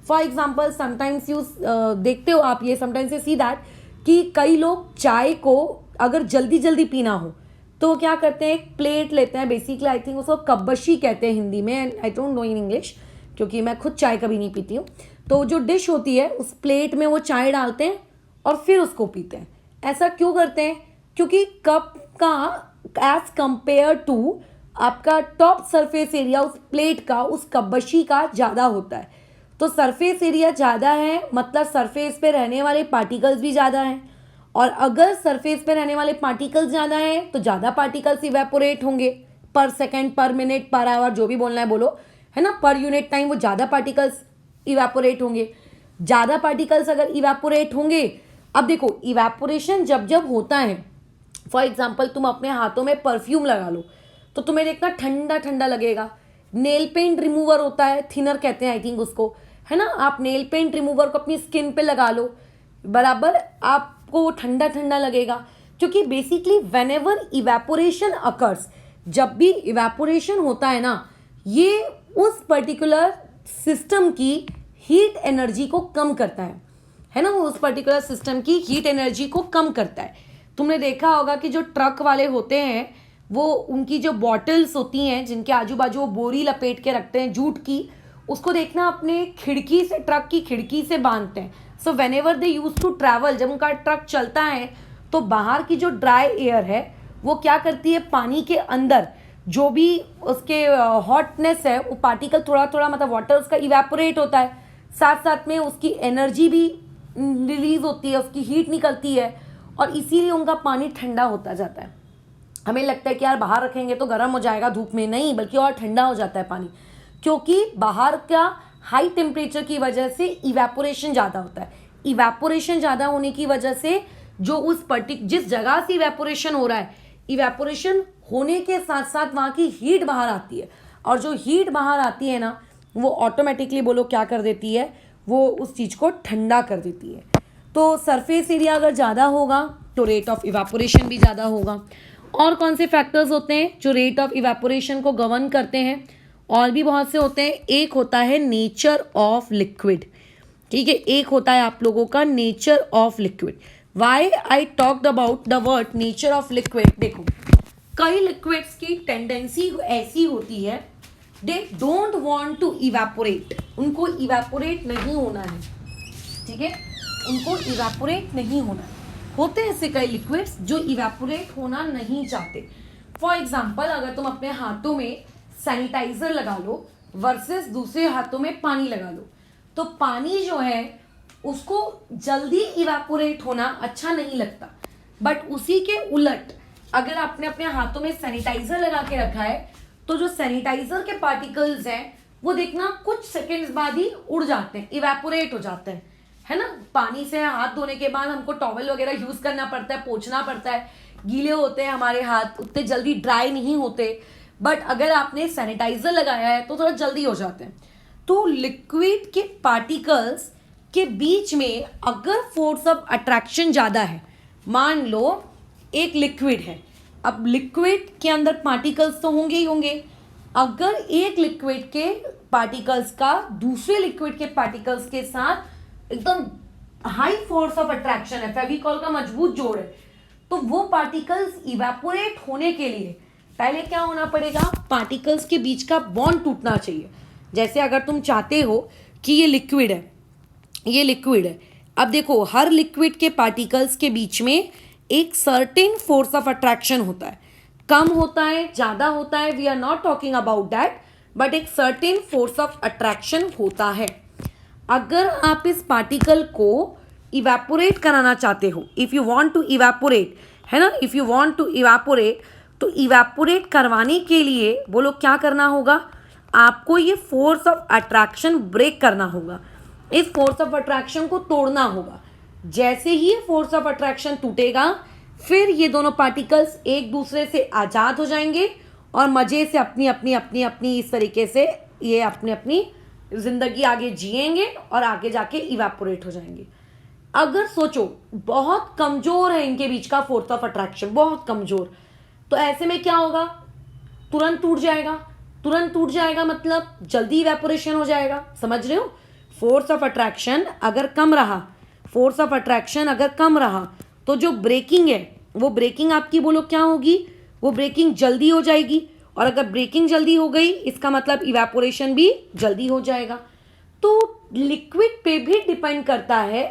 फॉर एग्जाम्पल समटाइम्स यू देखते हो आप ये, समटाइम्स यू सी दैट कि कई लोग चाय को अगर जल्दी जल्दी पीना हो तो क्या करते हैं, एक प्लेट लेते हैं, बेसिकली आई थिंक उसको कब्बशी कहते हैं हिंदी में, and I don't know in English क्योंकि मैं खुद चाय कभी नहीं पीती हूँ। तो जो डिश होती है उस प्लेट में वो चाय डालते हैं और फिर उसको पीते हैं। ऐसा क्यों करते हैं, क्योंकि कप का एज कंपेयर टू आपका टॉप सरफेस एरिया उस प्लेट का, उस कब्बशी का ज़्यादा होता है। तो सरफेस एरिया ज़्यादा है मतलब सरफेस पे रहने वाले पार्टिकल्स भी ज़्यादा हैं, और अगर सरफेस पे रहने वाले पार्टिकल्स ज़्यादा हैं तो ज़्यादा पार्टिकल्स इवेपोरेट होंगे पर सेकेंड, पर मिनट, पर आवर, जो भी बोलना है बोलो, है ना, पर यूनिट टाइम वो ज़्यादा पार्टिकल्स इवेपोरेट होंगे। ज़्यादा पार्टिकल्स अगर इवेपोरेट होंगे, अब देखो इवेपोरेशन जब जब होता है, फॉर एग्जाम्पल तुम अपने हाथों में परफ्यूम लगा लो तो तुम्हें देखना ठंडा ठंडा लगेगा। नेल पेंट रिमूवर होता है, थिनर कहते हैं आई थिंक उसको, है ना, आप नेल पेंट रिमूवर को अपनी स्किन पे लगा लो, बराबर आपको ठंडा ठंडा लगेगा। क्योंकि basically when ever evaporation occurs, जब भी इवेपोरेशन होता है ना, ये उस पर्टिकुलर सिस्टम की हीट एनर्जी को कम करता है ना, वो उस पर्टिकुलर सिस्टम की हीट एनर्जी को कम करता है। तुमने देखा होगा कि जो ट्रक वाले होते हैं वो उनकी जो बॉटल्स होती हैं जिनके आजू बाजू वो बोरी लपेट के रखते हैं जूट की, उसको देखना अपने खिड़की से, ट्रक की खिड़की से बांधते हैं। So whenever they use to travel, जब उनका ट्रक चलता है तो बाहर की जो ड्राई एयर है वो क्या करती है, पानी के अंदर जो भी उसके हॉटनेस है वो पार्टिकल थोड़ा थोड़ा, मतलब वाटर उसका इवेपोरेट होता है, साथ साथ में उसकी एनर्जी भी रिलीज होती है, उसकी हीट निकलती है, और इसीलिए उनका पानी ठंडा होता जाता है। हमें लगता है कि यार बाहर रखेंगे तो गर्म हो जाएगा धूप में, नहीं, बल्कि और ठंडा हो जाता है पानी, क्योंकि बाहर का हाई टेम्परेचर की वजह से इवेपोरेशन ज़्यादा होता है। इवेपोरेशन ज़्यादा होने की वजह से जो उस जिस जगह से इवेपोरेशन हो रहा है, इवेपोरेशन होने के साथ साथ वहाँ की हीट बाहर आती है, और जो हीट बाहर आती है ना वो ऑटोमेटिकली बोलो क्या कर देती है, वो उस चीज़ को ठंडा कर देती है। तो सरफेस एरिया अगर ज़्यादा होगा तो रेट ऑफ इवेपोरेशन भी ज़्यादा होगा। और कौन से फैक्टर्स होते हैं जो रेट ऑफ इवेपोरेशन को गवर्न करते हैं, और भी बहुत से होते हैं। एक होता है नेचर ऑफ लिक्विड, ठीक है, एक होता है आप लोगों का nature of liquid. Why I talked about the word nature of liquid, देखो कई लिक्विड्स की टेंडेंसी ऐसी होती है, they don't want to evaporate, उनको इवेपोरेट नहीं होना है, ठीक है, उनको इवेपोरेट नहीं होना है। होते हैं ऐसे कई लिक्विड्स जो इवेपोरेट होना नहीं चाहते। फॉर एग्जाम्पल अगर तुम अपने हाथों में सैनिटाइजर लगा लो वर्सेस दूसरे हाथों में पानी लगा लो, तो पानी जो है उसको जल्दी इवेपोरेट होना अच्छा नहीं लगता, बट उसी के उलट अगर आपने अपने हाथों में सैनिटाइजर लगा के रखा है तो जो सैनिटाइजर के पार्टिकल्स हैं वो देखना कुछ सेकेंड्स बाद ही उड़ जाते हैं, इवेपोरेट हो जाते हैं, है ना। पानी से हाथ धोने के बाद हमको टॉवल वगैरह यूज करना पड़ता है, पोंछना पड़ता है, गीले होते हैं हमारे हाथ, उतने जल्दी ड्राई नहीं होते, बट अगर आपने सैनिटाइजर लगाया है तो थोड़ा जल्दी हो जाते हैं। तो लिक्विड के पार्टिकल्स के बीच में अगर फोर्स ऑफ अट्रैक्शन ज़्यादा है, मान लो एक लिक्विड है, अब लिक्विड के अंदर पार्टिकल्स तो होंगे ही होंगे, अगर एक लिक्विड के पार्टिकल्स का दूसरे लिक्विड के पार्टिकल्स के साथ एकदम हाई फोर्स ऑफ अट्रैक्शन है, फेविकॉल का मजबूत जोड़ है, तो वो पार्टिकल्स इवेपोरेट होने के लिए पहले क्या होना पड़ेगा, पार्टिकल्स के बीच का बॉन्ड टूटना चाहिए। जैसे अगर तुम चाहते हो कि ये लिक्विड है, ये लिक्विड है, अब देखो हर लिक्विड के पार्टिकल्स के बीच में एक सर्टेन फोर्स ऑफ अट्रैक्शन होता है, कम होता है ज़्यादा होता है, we are not talking about that, but एक सर्टेन फोर्स ऑफ अट्रैक्शन होता है। अगर आप इस पार्टिकल को इवेपोरेट कराना चाहते हो, if you want to evaporate, है ना, if you want to evaporate, तो इवेपोरेट करवाने के लिए बोलो क्या करना होगा, आपको ये फोर्स ऑफ अट्रैक्शन ब्रेक करना होगा, इस फोर्स ऑफ अट्रैक्शन को तोड़ना होगा। जैसे ही ये फोर्स ऑफ अट्रैक्शन टूटेगा फिर ये दोनों पार्टिकल्स एक दूसरे से आज़ाद हो जाएंगे और मज़े से अपनी अपनी अपनी अपनी इस तरीके से ये अपनी अपनी ज़िंदगी आगे जिएंगे और आगे जाके इवेपोरेट हो जाएंगे। अगर सोचो बहुत कमज़ोर है इनके बीच का फोर्स ऑफ अट्रैक्शन, बहुत कमज़ोर, तो ऐसे में क्या होगा, तुरंत टूट जाएगा। तुरंत टूट जाएगा मतलब जल्दी इवेपोरेशन हो जाएगा। समझ रहे हो? फोर्स ऑफ अट्रैक्शन अगर कम रहा, फोर्स ऑफ अट्रैक्शन अगर कम रहा तो जो ब्रेकिंग है वो ब्रेकिंग आपकी बोलो क्या होगी, वो ब्रेकिंग जल्दी हो जाएगी। और अगर ब्रेकिंग जल्दी हो गई इसका मतलब इवेपोरेशन भी जल्दी हो जाएगा। तो लिक्विड पे भी डिपेंड करता है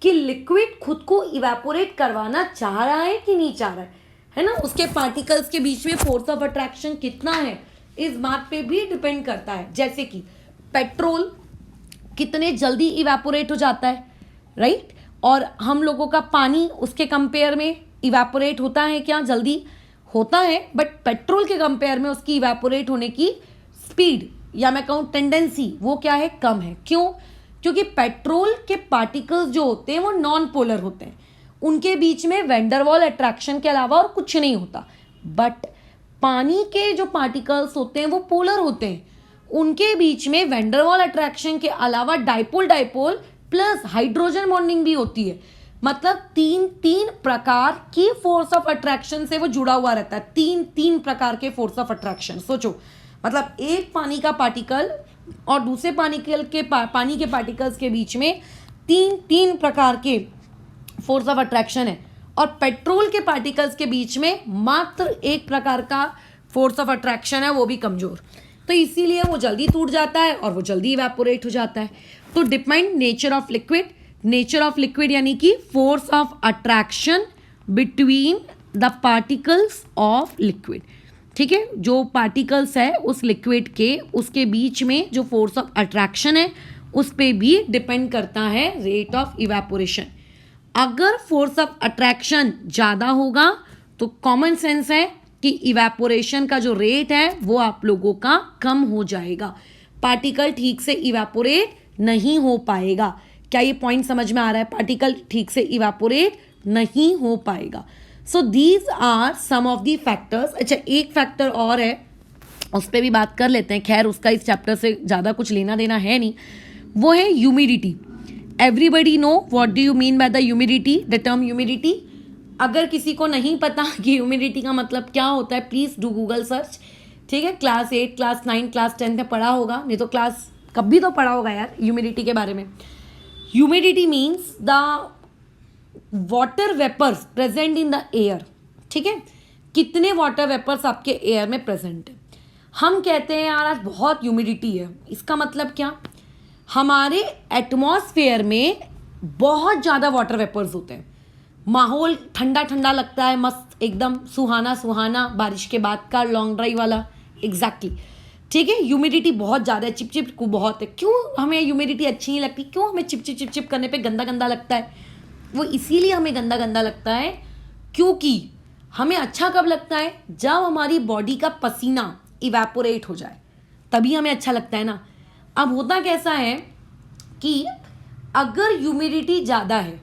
कि लिक्विड खुद को इवेपोरेट करवाना चाह रहा है कि नहीं चाह रहा है ना। उसके पार्टिकल्स के बीच में फोर्स ऑफ अट्रैक्शन कितना है इस बात पे भी डिपेंड करता है। जैसे कि पेट्रोल कितने जल्दी इवेपोरेट हो जाता है, राइट, और हम लोगों का पानी उसके कंपेयर में इवेपोरेट होता है क्या, जल्दी होता है, बट पेट्रोल के कंपेयर में उसकी इवेपोरेट होने की स्पीड या मैं कहूँ टेंडेंसी वो क्या है, कम है। क्यों? क्योंकि पेट्रोल के पार्टिकल्स जो होते हैं वो नॉन पोलर होते हैं, उनके बीच में वैंडरवॉल अट्रैक्शन के अलावा और कुछ नहीं होता। बट पानी के जो पार्टिकल्स होते हैं वो पोलर होते हैं, उनके बीच में वैंडरवॉल अट्रैक्शन के अलावा dipole dipole plus hydrogen bonding भी होती है। मतलब तीन प्रकार की फोर्स ऑफ अट्रैक्शन से वो जुड़ा हुआ रहता है। तीन प्रकार के फोर्स ऑफ अट्रैक्शन। सोचो, मतलब एक पानी का पार्टिकल और दूसरे पानी के पार्टिकल्स के बीच में तीन प्रकार के फोर्स ऑफ अट्रैक्शन है, और पेट्रोल के पार्टिकल्स के बीच में मात्र एक प्रकार का फोर्स ऑफ अट्रैक्शन है, वो भी कमजोर। तो इसीलिए वो जल्दी टूट जाता है और वो जल्दी इवेपोरेट हो जाता है। तो depend nature of liquid, nature of liquid यानी कि force of attraction between the particles of liquid. ठीक है, जो पार्टिकल्स है उस लिक्विड के उसके बीच में जो फोर्स ऑफ अट्रैक्शन है उस पर भी डिपेंड करता है रेट ऑफ इवेपोरेशन। अगर फोर्स ऑफ अट्रैक्शन ज़्यादा होगा तो कॉमन सेंस है कि इवेपोरेशन का जो रेट है वो आप लोगों का कम हो जाएगा, पार्टिकल ठीक से इवेपोरेट नहीं हो पाएगा। क्या ये पॉइंट समझ में आ रहा है? पार्टिकल ठीक से इवेपोरेट नहीं हो पाएगा। So these are some of the factors. अच्छा, एक फैक्टर और है, उस पर भी बात कर लेते हैं। खैर उसका इस चैप्टर से ज़्यादा कुछ लेना देना है नहीं, वो है humidity. Everybody know what do you mean by the humidity, the term humidity. अगर किसी को नहीं पता कि ह्यूमिडिटी का मतलब क्या होता है, प्लीज़ डू गूगल सर्च। ठीक है, क्लास 8, क्लास 9, क्लास 10 में पढ़ा होगा, नहीं तो क्लास कभी तो पढ़ा होगा यार ह्यूमिडिटी के बारे में। Humidity means the water vapours present in the air. ठीक है, कितने वाटर वेपर्स आपके एयर में प्रेजेंट है। हम कहते हैं यार आज बहुत ह्यूमिडिटी है, इसका मतलब क्या, हमारे एटमॉस्फेयर में बहुत ज़्यादा वाटर वेपर्स होते हैं, माहौल ठंडा ठंडा लगता है, मस्त एकदम सुहाना सुहाना, बारिश के बाद का लॉन्ग ड्राइव वाला। एग्जैक्टली ठीक है, ह्यूमिडिटी बहुत ज़्यादा है, चिप चिप को बहुत है। क्यों हमें ह्यूमिडिटी अच्छी नहीं लगती, क्यों हमें चिप चिप चिप चिप करने पे गंदा गंदा लगता है? वो इसीलिए हमें गंदा गंदा लगता है क्योंकि हमें अच्छा कब लगता है, जब हमारी बॉडी का पसीना इवेपोरेट हो जाए, तभी हमें अच्छा लगता है ना। अब होता कैसा है कि अगर ह्यूमिडिटी ज़्यादा है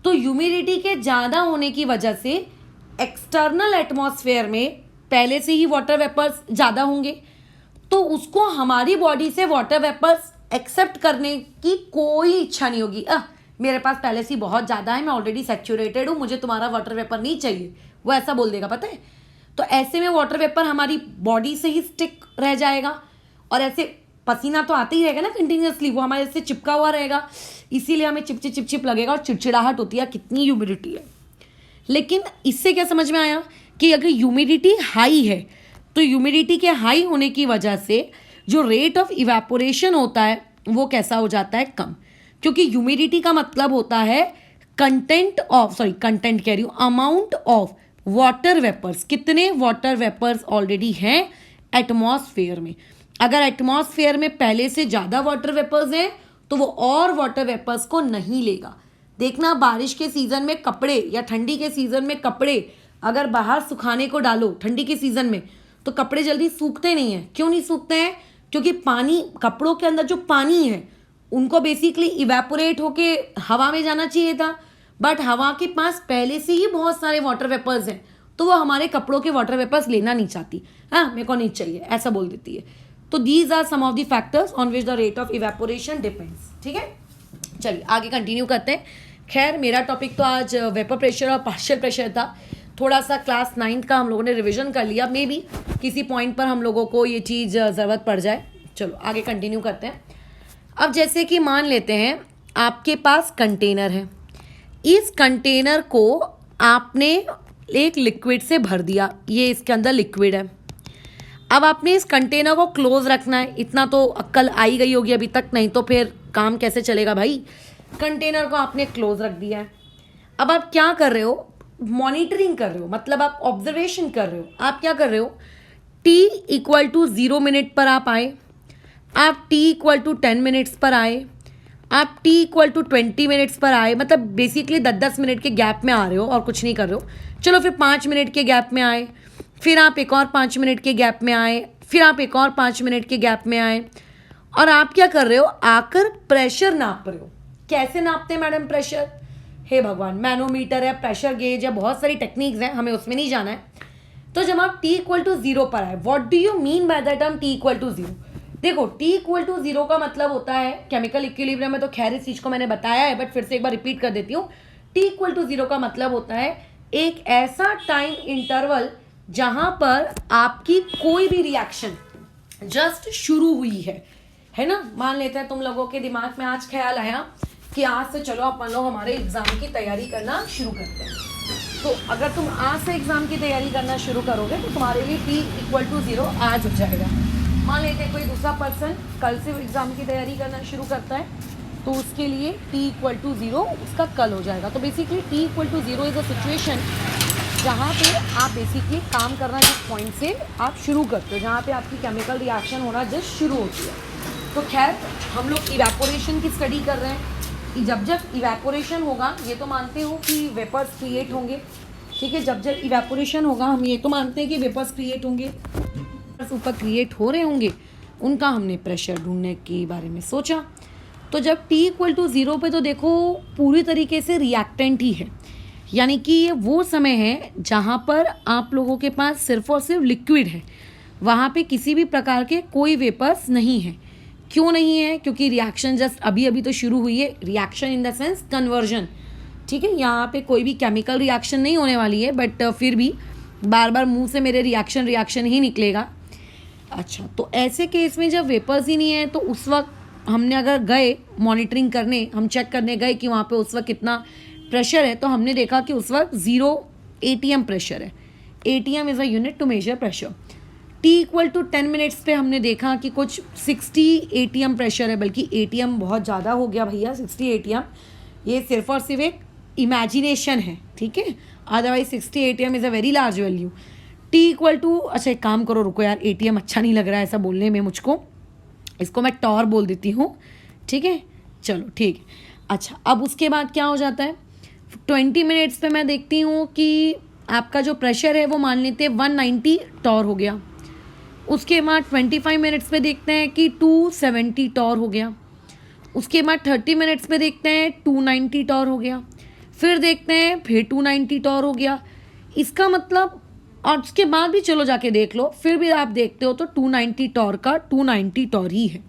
तो ह्यूमिडिटी के ज़्यादा होने की वजह से एक्सटर्नल एटमॉस्फेयर में पहले से ही वाटर वेपर्स ज़्यादा होंगे, तो उसको हमारी बॉडी से वाटर वेपर्स एक्सेप्ट करने की कोई इच्छा नहीं होगी। मेरे पास पहले से ही बहुत ज़्यादा है, मैं ऑलरेडी सैचुरेटेड हूँ, मुझे तुम्हारा वाटर वेपर नहीं चाहिए, वो ऐसा बोल देगा, पता है। तो ऐसे में वाटर वेपर हमारी बॉडी से ही स्टिक रह जाएगा, और ऐसे पसीना तो आते ही रहेगा ना कंटिन्यूसली, वो हमारे से चिपका हुआ रहेगा, इसीलिए हमें चिपचिप चिपचिप लगेगा और चिड़चिड़ाहट होती है, कितनी ह्यूमिडिटी है। लेकिन इससे क्या समझ में आया कि अगर ह्यूमिडिटी हाई है तो ह्यूमिडिटी के हाई होने की वजह से जो रेट ऑफ इवेपोरेशन होता है वो कैसा हो जाता है, कम। क्योंकि ह्यूमिडिटी का मतलब होता है कंटेंट कह रही हूँ, अमाउंट ऑफ वाटर वेपर्स, कितने वाटर वेपर्स ऑलरेडी हैं एटमॉस्फेयर में। अगर एटमॉस्फेयर में पहले से ज़्यादा वाटर वेपर्स हैं तो वो और वाटर वेपर्स को नहीं लेगा। देखना, बारिश के सीज़न में कपड़े या ठंडी के सीज़न में कपड़े अगर बाहर सुखाने को डालो ठंडी के सीज़न में तो कपड़े जल्दी सूखते नहीं हैं। क्यों नहीं सूखते हैं? क्योंकि पानी, कपड़ों के अंदर जो पानी है उनको बेसिकली इवेपोरेट होके हवा में जाना चाहिए था, बट हवा के पास पहले से ही बहुत सारे वाटर वेपर्स हैं तो वो हमारे कपड़ों के वाटर वेपर्स लेना नहीं चाहती, हाँ मेरे को नहीं चाहिए, ऐसा बोल देती है। तो these are some of the factors on which the rate of evaporation depends. ठीक है, चलिए आगे कंटिन्यू करते हैं। खैर मेरा टॉपिक तो आज वेपर प्रेशर और पार्शियल प्रेशर था। थोड़ा सा क्लास 9th का हम लोगों ने रिवीजन कर लिया, मे बी किसी पॉइंट पर हम लोगों को ये चीज़ ज़रूरत पड़ जाए। चलो आगे कंटिन्यू करते हैं। अब जैसे कि मान लेते हैं आपके पास कंटेनर है, इस कंटेनर को आपने एक लिक्विड से भर दिया, ये इसके अंदर लिक्विड है। अब आपने इस कंटेनर को क्लोज रखना है, इतना तो अक्ल आई गई होगी अभी तक, नहीं तो फिर काम कैसे चलेगा भाई। कंटेनर को आपने क्लोज रख दिया है। अब आप क्या कर रहे हो, मॉनिटरिंग कर रहे हो, मतलब आप ऑब्जर्वेशन कर रहे हो। आप क्या कर रहे हो, t = 0 मिनट पर आप आए, आप t = 10 मिनट्स पर आए, आप t = 20 मिनट्स पर आए, मतलब बेसिकली 10-10 मिनट के गैप में आ रहे हो और कुछ नहीं कर रहे हो। चलो फिर 5 मिनट के गैप में आए, फिर आप एक और 5 मिनट के गैप में आए, फिर आप एक और 5 मिनट के गैप में आए, और आप क्या कर रहे हो, आकर प्रेशर नाप रहे हो। कैसे नापते हैं मैडम प्रेशर, हे भगवान, मैनोमीटर है, प्रेशर गेज है, बहुत सारी टेक्निक्स हैं, हमें उसमें नहीं जाना है। तो जब आप t = 0 पर आए, what do you mean by that term t = 0? देखो t = 0 का मतलब होता है केमिकल इक्विलिब्रियम में, तो खैर इस चीज़ को मैंने बताया है बट फिर से एक बार रिपीट कर देती हूँ। t = 0 का मतलब होता है एक ऐसा टाइम इंटरवल जहाँ पर आपकी कोई भी रिएक्शन जस्ट शुरू हुई है ना। मान लेते हैं तुम लोगों के दिमाग में आज ख्याल आया कि आज से चलो अपन लोग हमारे एग्ज़ाम की तैयारी करना शुरू करते हैं। तो अगर तुम आज से एग्ज़ाम की तैयारी करना शुरू करोगे तो तुम्हारे लिए t = 0 आज हो जाएगा। मान लेते हैं कोई दूसरा पर्सन कल से एग्ज़ाम की तैयारी करना शुरू करता है, तो उसके लिए t = 0 उसका कल हो जाएगा। तो basically t = 0 is a situation जहाँ पे आप बेसिकली काम करना जिस पॉइंट से आप शुरू करते हो, जहाँ पे आपकी केमिकल रिएक्शन होना जस्ट शुरू होती है। तो खैर हम लोग इवेपोरेशन की स्टडी कर रहे हैं। जब जब इवेपोरेशन होगा, ये तो मानते हो कि वेपर्स क्रिएट होंगे, ठीक है। जब जब इवेपोरेशन होगा हम ये तो मानते हैं कि वेपर्स क्रिएट होंगे, ऊपर क्रिएट हो रहे होंगे, उनका हमने प्रेशर ढूंढने के बारे में सोचा। तो जब t = 0 पे तो देखो पूरी तरीके से रिएक्टेंट ही है, यानी कि ये वो समय है जहाँ पर आप लोगों के पास सिर्फ और सिर्फ लिक्विड है, वहाँ पे किसी भी प्रकार के कोई वेपर्स नहीं है। क्यों नहीं है, क्योंकि रिएक्शन जस्ट अभी अभी तो शुरू हुई है, reaction in the sense conversion, ठीक है। यहाँ पे कोई भी केमिकल रिएक्शन नहीं होने वाली है, बट फिर भी बार बार मुंह से मेरे रिएक्शन ही निकलेगा। अच्छा, तो ऐसे केस में जब वेपर्स ही नहीं है तो उस वक्त हमने अगर गए मॉनिटरिंग करने, हम चेक करने गए कि वहाँ पे उस वक्त कितना प्रेशर है, तो हमने देखा कि उस वक्त 0 atm प्रेशर है। atm is a unit to measure pressure. t = 10 minutes पे हमने देखा कि कुछ 60 atm प्रेशर है, बल्कि atm बहुत ज़्यादा हो गया भैया, 60 atm ये सिर्फ और सिर्फ एक इमेजिनेशन है, ठीक है। Otherwise 60 atm is a very large value. t = अच्छा एक काम करो, रुको यार, atm अच्छा नहीं लग रहा है ऐसा बोलने में मुझको, इसको मैं टॉर बोल देती हूँ, ठीक है। चलो ठीक है। अच्छा, अब उसके बाद क्या हो जाता है, 20 मिनट्स पे मैं देखती हूँ कि आपका जो प्रेशर है वो मान लेते हैं 190 टॉर हो गया। उसके बाद 25 मिनट्स पे देखते हैं कि 270 टॉर हो गया। उसके बाद 30 मिनट्स पे देखते हैं 290 टॉर हो गया। फिर देखते हैं फिर 290 टॉर हो गया। इसका मतलब, और उसके बाद भी चलो जाके देख लो, फिर भी आप देखते हो तो 290 टॉर का 290 टॉर ही है।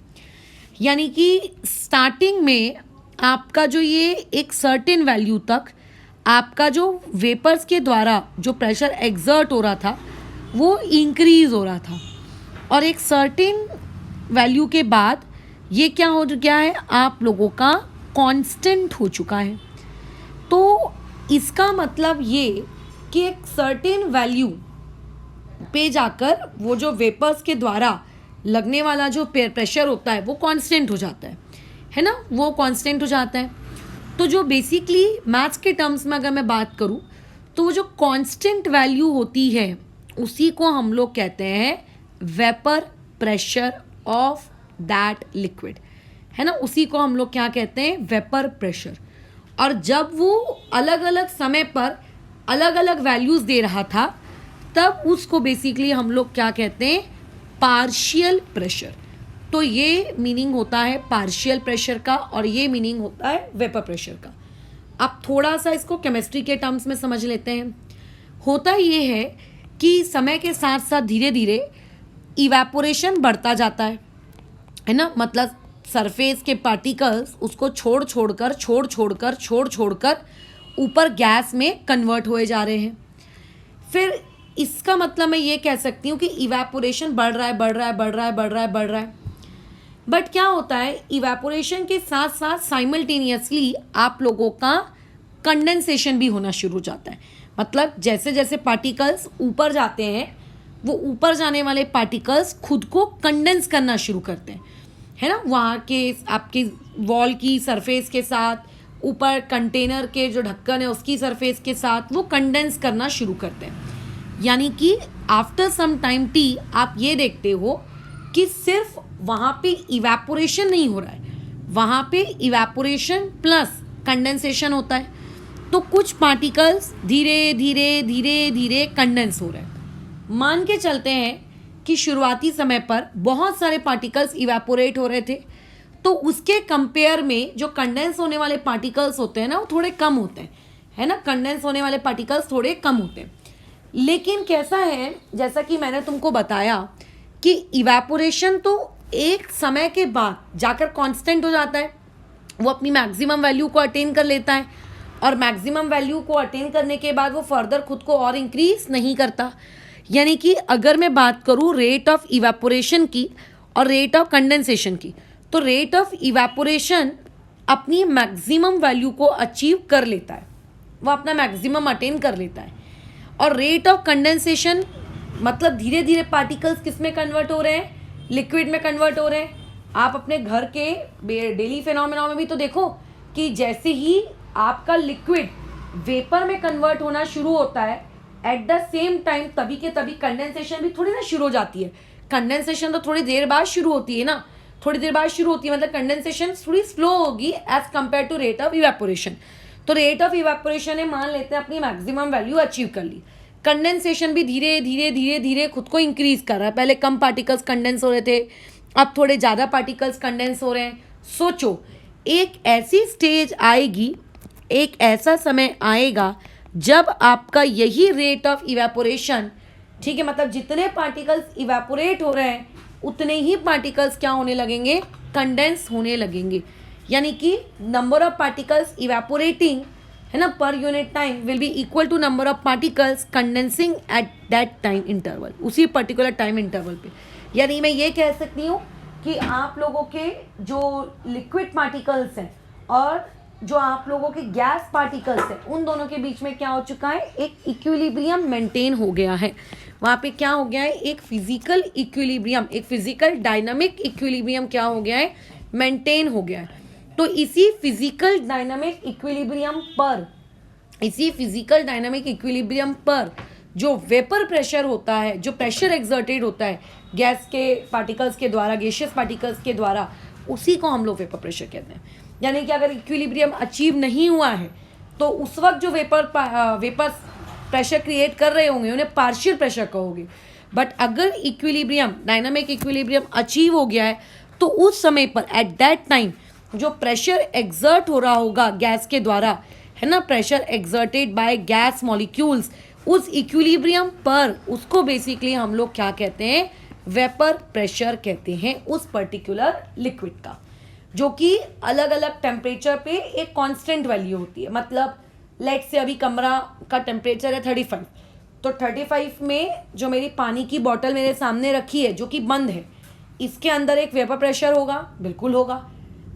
यानी कि स्टार्टिंग में आपका जो ये एक सर्टेन वैल्यू तक आपका जो वेपर्स के द्वारा जो प्रेशर एग्जर्ट हो रहा था वो इंक्रीज हो रहा था, और एक सर्टेन वैल्यू के बाद ये क्या हो गया है, आप लोगों का कांस्टेंट हो चुका है। तो इसका मतलब ये कि एक सर्टेन वैल्यू पे जाकर वो जो वेपर्स के द्वारा लगने वाला जो प्रेशर होता है वो कांस्टेंट हो जाता है ना, वो कांस्टेंट हो जाता है। तो जो बेसिकली मैथ्स के टर्म्स में अगर मैं बात करूं तो वो जो कांस्टेंट वैल्यू होती है उसी को हम लोग कहते हैं vapour pressure of that liquid, है ना, उसी को हम लोग क्या कहते हैं, वेपर प्रेशर। और जब वो अलग अलग समय पर अलग अलग वैल्यूज़ दे रहा था तब उसको बेसिकली हम लोग क्या कहते हैं, पार्शियल प्रेशर। तो ये मीनिंग होता है पार्शियल प्रेशर का और ये मीनिंग होता है वेपर प्रेशर का। अब थोड़ा सा इसको केमिस्ट्री के टर्म्स में समझ लेते हैं। होता ये है कि समय के साथ साथ धीरे धीरे इवेपोरेशन बढ़ता जाता है ना। मतलब सरफेस के पार्टिकल्स उसको छोड़ छोड़कर ऊपर गैस में कन्वर्ट हुए जा रहे हैं। फिर इसका मतलब मैं ये कह सकती हूँ कि इवेपोरेशन बढ़ रहा है। बट क्या होता है, इवेपोरेशन के साथ साथ साइमल्टेनियसली आप लोगों का कंडेंसेशन भी होना शुरू हो जाता है। मतलब जैसे जैसे पार्टिकल्स ऊपर जाते हैं, वो ऊपर जाने वाले पार्टिकल्स खुद को कंडेंस करना शुरू करते हैं, है ना। वहाँ के आपके वॉल की सरफेस के साथ, ऊपर कंटेनर के जो ढक्कन है उसकी सरफेस के साथ वो कंडेंस करना शुरू करते हैं। यानी कि आफ्टर सम टाइम टी आप ये देखते हो कि सिर्फ वहाँ पे इवेपोरेशन नहीं हो रहा है, वहाँ पे इवेपोरेशन प्लस कंडेंसेशन होता है। तो कुछ पार्टिकल्स धीरे धीरे कंडेंस हो रहे हैं। मान के चलते हैं कि शुरुआती समय पर बहुत सारे पार्टिकल्स इवेपोरेट हो रहे थे, तो उसके कंपेयर में जो कंडेंस होने वाले पार्टिकल्स होते हैं ना, वो थोड़े कम होते हैं, है ना। कंडेंस होने वाले पार्टिकल्स थोड़े कम होते हैं। लेकिन कैसा है, जैसा कि मैंने तुमको बताया कि इवेपोरेशन तो एक समय के बाद जाकर कांस्टेंट हो जाता है, वो अपनी मैक्सिमम वैल्यू को अटेन कर लेता है, और मैक्सिमम वैल्यू को अटेन करने के बाद वो फर्दर खुद को और इंक्रीज नहीं करता। यानी कि अगर मैं बात करूँ रेट ऑफ इवेपोरेशन की और रेट ऑफ कंडेंसेशन की, तो रेट ऑफ इवेपोरेशन अपनी मैक्सिमम वैल्यू को अचीव कर लेता है, वो अपना मैक्सिमम अटेन कर लेता है। और रेट ऑफ कंडेंसेशन मतलब धीरे धीरे पार्टिकल्स किस में कन्वर्ट हो रहे हैं, लिक्विड में कन्वर्ट हो रहे हैं। आप अपने घर के डेली फिनोमेना में भी तो देखो कि जैसे ही आपका लिक्विड वेपर में कन्वर्ट होना शुरू होता है, एट द सेम टाइम तभी के तभी कंडेंसेशन भी थोड़ी ना शुरू हो जाती है। कंडेंसेशन तो थोड़ी देर बाद शुरू होती है ना, थोड़ी देर बाद शुरू होती है, मतलब कंडेंसेशन थोड़ी स्लो होगी as compare to rate of evaporation. तो रेट ऑफ इवेपोरेशन है, मान लेते हैं अपनी मैक्सिमम वैल्यू अचीव कर ली, कंडेंसेशन भी धीरे धीरे खुद को इंक्रीज कर रहा है। पहले कम पार्टिकल्स कंडेंस हो रहे थे, अब थोड़े ज़्यादा पार्टिकल्स कंडेंस हो रहे हैं। सोचो एक ऐसी स्टेज आएगी, एक ऐसा समय आएगा जब आपका यही रेट ऑफ इवेपोरेशन, ठीक है, मतलब जितने पार्टिकल्स इवेपोरेट हो रहे हैं उतने ही पार्टिकल्स क्या होने लगेंगे, कंडेंस होने लगेंगे। यानी कि नंबर ऑफ पार्टिकल्स इवेपोरेटिंग, है ना, per unit time will be equal to number of particles condensing at that time interval, उसी पर्टिकुलर टाइम इंटरवल पे। यानी मैं ये कह सकती हूँ कि आप लोगों के जो लिक्विड पार्टिकल्स हैं और जो आप लोगों के गैस पार्टिकल्स हैं, उन दोनों के बीच में क्या हो चुका है, एक इक्विलिब्रियम मेंटेन हो गया है। वहाँ पे क्या हो गया है, एक फिजिकल इक्विलिब्रियम, एक फिजिकल डायनामिक इक्विलिब्रियम क्या हो गया है, मेंटेन हो गया है। तो इसी फिजिकल डायनामिक इक्विलिब्रियम पर जो वेपर प्रेशर होता है, जो प्रेशर एक्सर्टेड होता है गैस के पार्टिकल्स के द्वारा, गैसियस पार्टिकल्स के द्वारा, उसी को हम लोग वेपर प्रेशर कहते हैं। यानी कि अगर इक्विलिब्रियम अचीव नहीं हुआ है तो उस वक्त जो वेपर प्रेशर क्रिएट कर रहे होंगे उन्हें पार्शियल प्रेशर कहोगे। बट अगर इक्विलिब्रियम, डायनामिक इक्विलिब्रियम अचीव हो गया है तो उस समय पर एट दैट टाइम जो प्रेशर एक्सर्ट हो रहा होगा गैस के द्वारा, है ना, pressure exerted by gas molecules, उस इक्विलिब्रियम पर उसको बेसिकली हम लोग क्या कहते हैं, वेपर प्रेशर कहते हैं उस पर्टिकुलर लिक्विड का, जो कि अलग अलग टेम्परेचर पे एक कांस्टेंट वैल्यू होती है। मतलब लेट से अभी कमरा का टेम्परेचर है 35, तो 35 में जो मेरी पानी की बोतल मेरे सामने रखी है जो कि बंद है, इसके अंदर एक वेपर प्रेशर होगा, बिल्कुल होगा।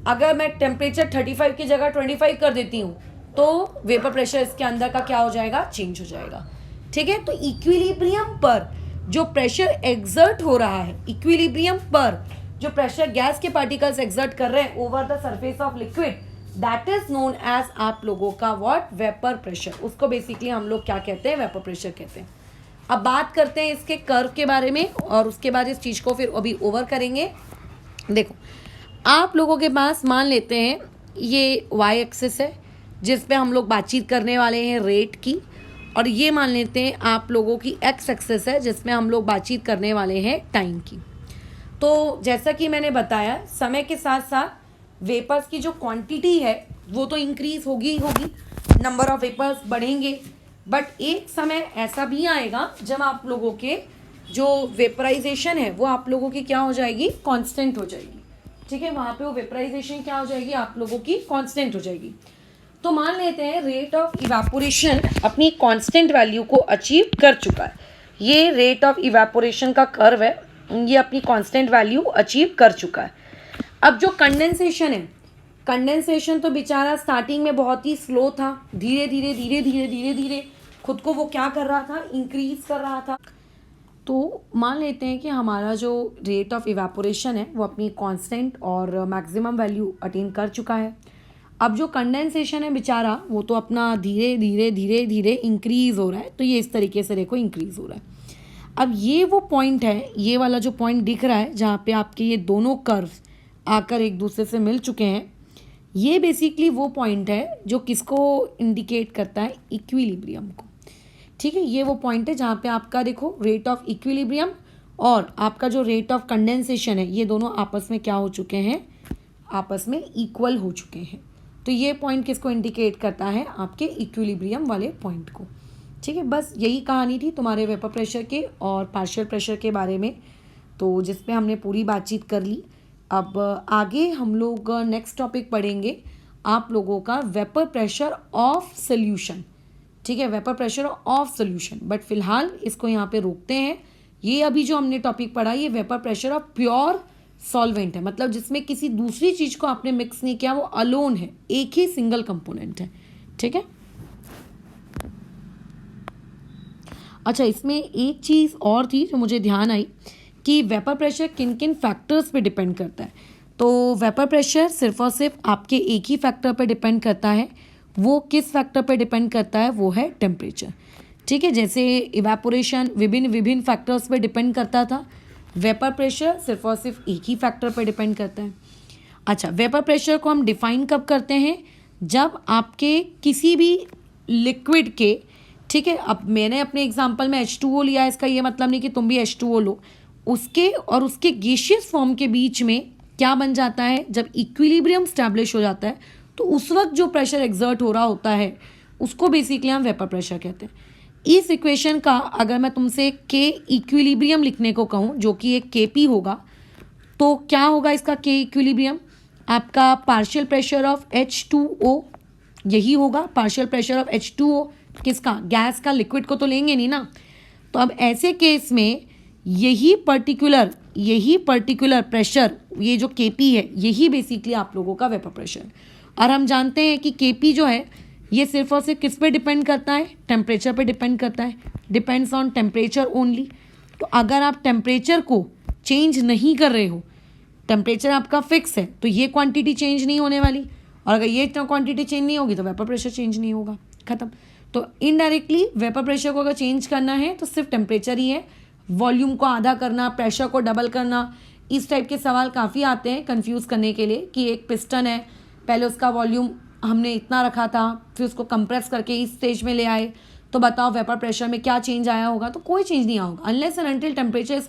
अगर मैं टेम्परेचर 35 की जगह 25 कर देती हूँ तो वेपर प्रेशर इसके अंदर का क्या हो जाएगा, चेंज हो जाएगा। ठीक है, तो इक्विलिब्रियम पर जो प्रेशर एक्सर्ट हो रहा है, इक्विलिब्रियम पर जो प्रेशर गैस के पार्टिकल्स एक्सर्ट कर रहे हैं over the surface of liquid, that is known as आप लोगों का व्हाट, वेपर प्रेशर। उसको बेसिकली हम लोग क्या कहते हैं, वेपर प्रेशर कहते हैं। अब बात करते हैं इसके कर्व के बारे में और उसके बाद इस चीज़ को फिर अभी ओवर करेंगे। देखो आप लोगों के पास मान लेते हैं ये वाई एक्सिस है जिस पे हम लोग बातचीत करने वाले हैं रेट की, और ये मान लेते हैं आप लोगों की एक्स एक्सिस है जिसमें हम लोग बातचीत करने वाले हैं टाइम की। तो जैसा कि मैंने बताया, समय के साथ साथ वेपर्स की जो क्वांटिटी है वो तो इंक्रीज होगी ही होगी, नंबर ऑफ वेपर्स बढ़ेंगे, बट एक समय ऐसा भी आएगा जब आप लोगों के जो वेपराइजेशन है वो आप लोगों की क्या हो जाएगी, कांस्टेंट हो जाएगी। ठीक है, वहां पे वो वेपराइजेशन क्या हो जाएगी, आप लोगों की कांस्टेंट हो जाएगी। तो मान लेते हैं रेट ऑफ इवेपोरेशन अपनी कांस्टेंट वैल्यू को अचीव कर चुका है। ये रेट ऑफ इवेपोरेशन का कर्व है, ये अपनी कांस्टेंट वैल्यू अचीव कर चुका है। अब जो कंडेंसेशन है, कंडेंसेशन तो बेचारा स्टार्टिंग में बहुत ही स्लो था, धीरे धीरे धीरे धीरे धीरे धीरे खुद को वो क्या कर रहा था, इंक्रीज कर रहा था। तो मान लेते हैं कि हमारा जो रेट ऑफ इवेपोरेशन है वो अपनी कांस्टेंट और मैक्सिमम वैल्यू अटेन कर चुका है। अब जो कंडेंसेशन है बेचारा वो तो अपना धीरे धीरे धीरे धीरे इंक्रीज हो रहा है। तो ये इस तरीके से देखो इंक्रीज हो रहा है। अब ये वो पॉइंट है, ये वाला जो पॉइंट दिख रहा है जहाँ पे आपके ये दोनों कर्व आकर एक दूसरे से मिल चुके हैं, ये बेसिकली वो पॉइंट है जो किसको इंडिकेट करता है, इक्विलिब्रियम को। ठीक है, ये वो पॉइंट है जहाँ पे आपका देखो रेट ऑफ इक्विलिब्रियम और आपका जो रेट ऑफ कंडेंसेशन है ये दोनों आपस में क्या हो चुके हैं, आपस में इक्वल हो चुके हैं। तो ये पॉइंट किसको इंडिकेट करता है, आपके इक्विलिब्रियम वाले पॉइंट को। ठीक है, बस यही कहानी थी तुम्हारे वेपर प्रेशर के और पार्शियल प्रेशर के बारे में, तो जिस पे हमने पूरी बातचीत कर ली। अब आगे हम लोग नेक्स्ट टॉपिक पढ़ेंगे आप लोगों का वेपर प्रेशर ऑफ सोल्यूशन। ठीक है, vapour pressure of solution, but फिलहाल इसको यहाँ पे रोकते हैं। ये अभी जो हमने टॉपिक पढ़ा ये vapour pressure of pure solvent है, मतलब जिसमें किसी दूसरी चीज को आपने मिक्स नहीं किया, वो अलोन है, एक ही सिंगल कंपोनेंट है। ठीक है, अच्छा इसमें एक चीज और थी जो मुझे ध्यान आई कि वेपर प्रेशर किन किन फैक्टर्स पे डिपेंड करता है। तो वेपर प्रेशर सिर्फ और सिर्फ आपके एक ही फैक्टर पे डिपेंड करता है। वो किस फैक्टर पे डिपेंड करता है, वो है टेम्परेचर। ठीक है, जैसे इवेपोरेशन विभिन्न विभिन्न फैक्टर्स पे डिपेंड करता था, वेपर प्रेशर सिर्फ और सिर्फ एक ही फैक्टर पे डिपेंड करता है। अच्छा, वेपर प्रेशर को हम डिफाइन कब करते हैं, जब आपके किसी भी लिक्विड के, ठीक है, अब मैंने अपने एग्जांपल में H2O लिया, इसका ये मतलब नहीं कि तुम भी H2O लो, उसके और उसके गैसियस फॉर्म के बीच में क्या बन जाता है, जब इक्विलिब्रियम स्टैब्लिश हो जाता है तो उस वक्त जो प्रेशर एक्सर्ट हो रहा होता है उसको बेसिकली हम वेपर प्रेशर कहते हैं। इस इक्वेशन का अगर मैं तुमसे के इक्विलिब्रियम लिखने को कहूँ जो कि एक Kp होगा, तो क्या होगा इसका के इक्विलिब्रियम, आपका पार्शियल प्रेशर ऑफ H2O, यही होगा पार्शियल प्रेशर ऑफ H2O। किसका, गैस का, लिक्विड को तो लेंगे नहीं ना। तो अब ऐसे केस में यही पर्टिकुलर प्रेशर, ये जो Kp है, यही बेसिकली आप लोगों का वेपर प्रेशर है। और हम जानते हैं कि Kp जो है ये सिर्फ और सिर्फ किस पे डिपेंड करता है, टेम्परेचर पे डिपेंड करता है, डिपेंड्स ऑन टेम्परेचर ओनली। तो अगर आप टेम्परेचर को चेंज नहीं कर रहे हो, टेम्परेचर आपका फिक्स है, तो ये क्वांटिटी चेंज नहीं होने वाली, और अगर ये क्वांटिटी चेंज नहीं होगी तो वेपर प्रेशर चेंज नहीं होगा, खत्म। तो इनडायरेक्टली वेपर प्रेशर को अगर चेंज करना है तो सिर्फ टेम्परेचर ही है। वॉल्यूम को आधा करना, प्रेशर को डबल करना, इस टाइप के सवाल काफ़ी आते हैं कंफ्यूज करने के लिए कि एक पिस्टन है, पहले उसका वॉल्यूम हमने इतना रखा था, फिर उसको कंप्रेस करके इस स्टेज में ले आए, तो बताओ वेपर प्रेशर में क्या चेंज आया होगा, तो कोई चेंज नहीं आया होगा अनलेस एंड अनटिल टेम्परेचर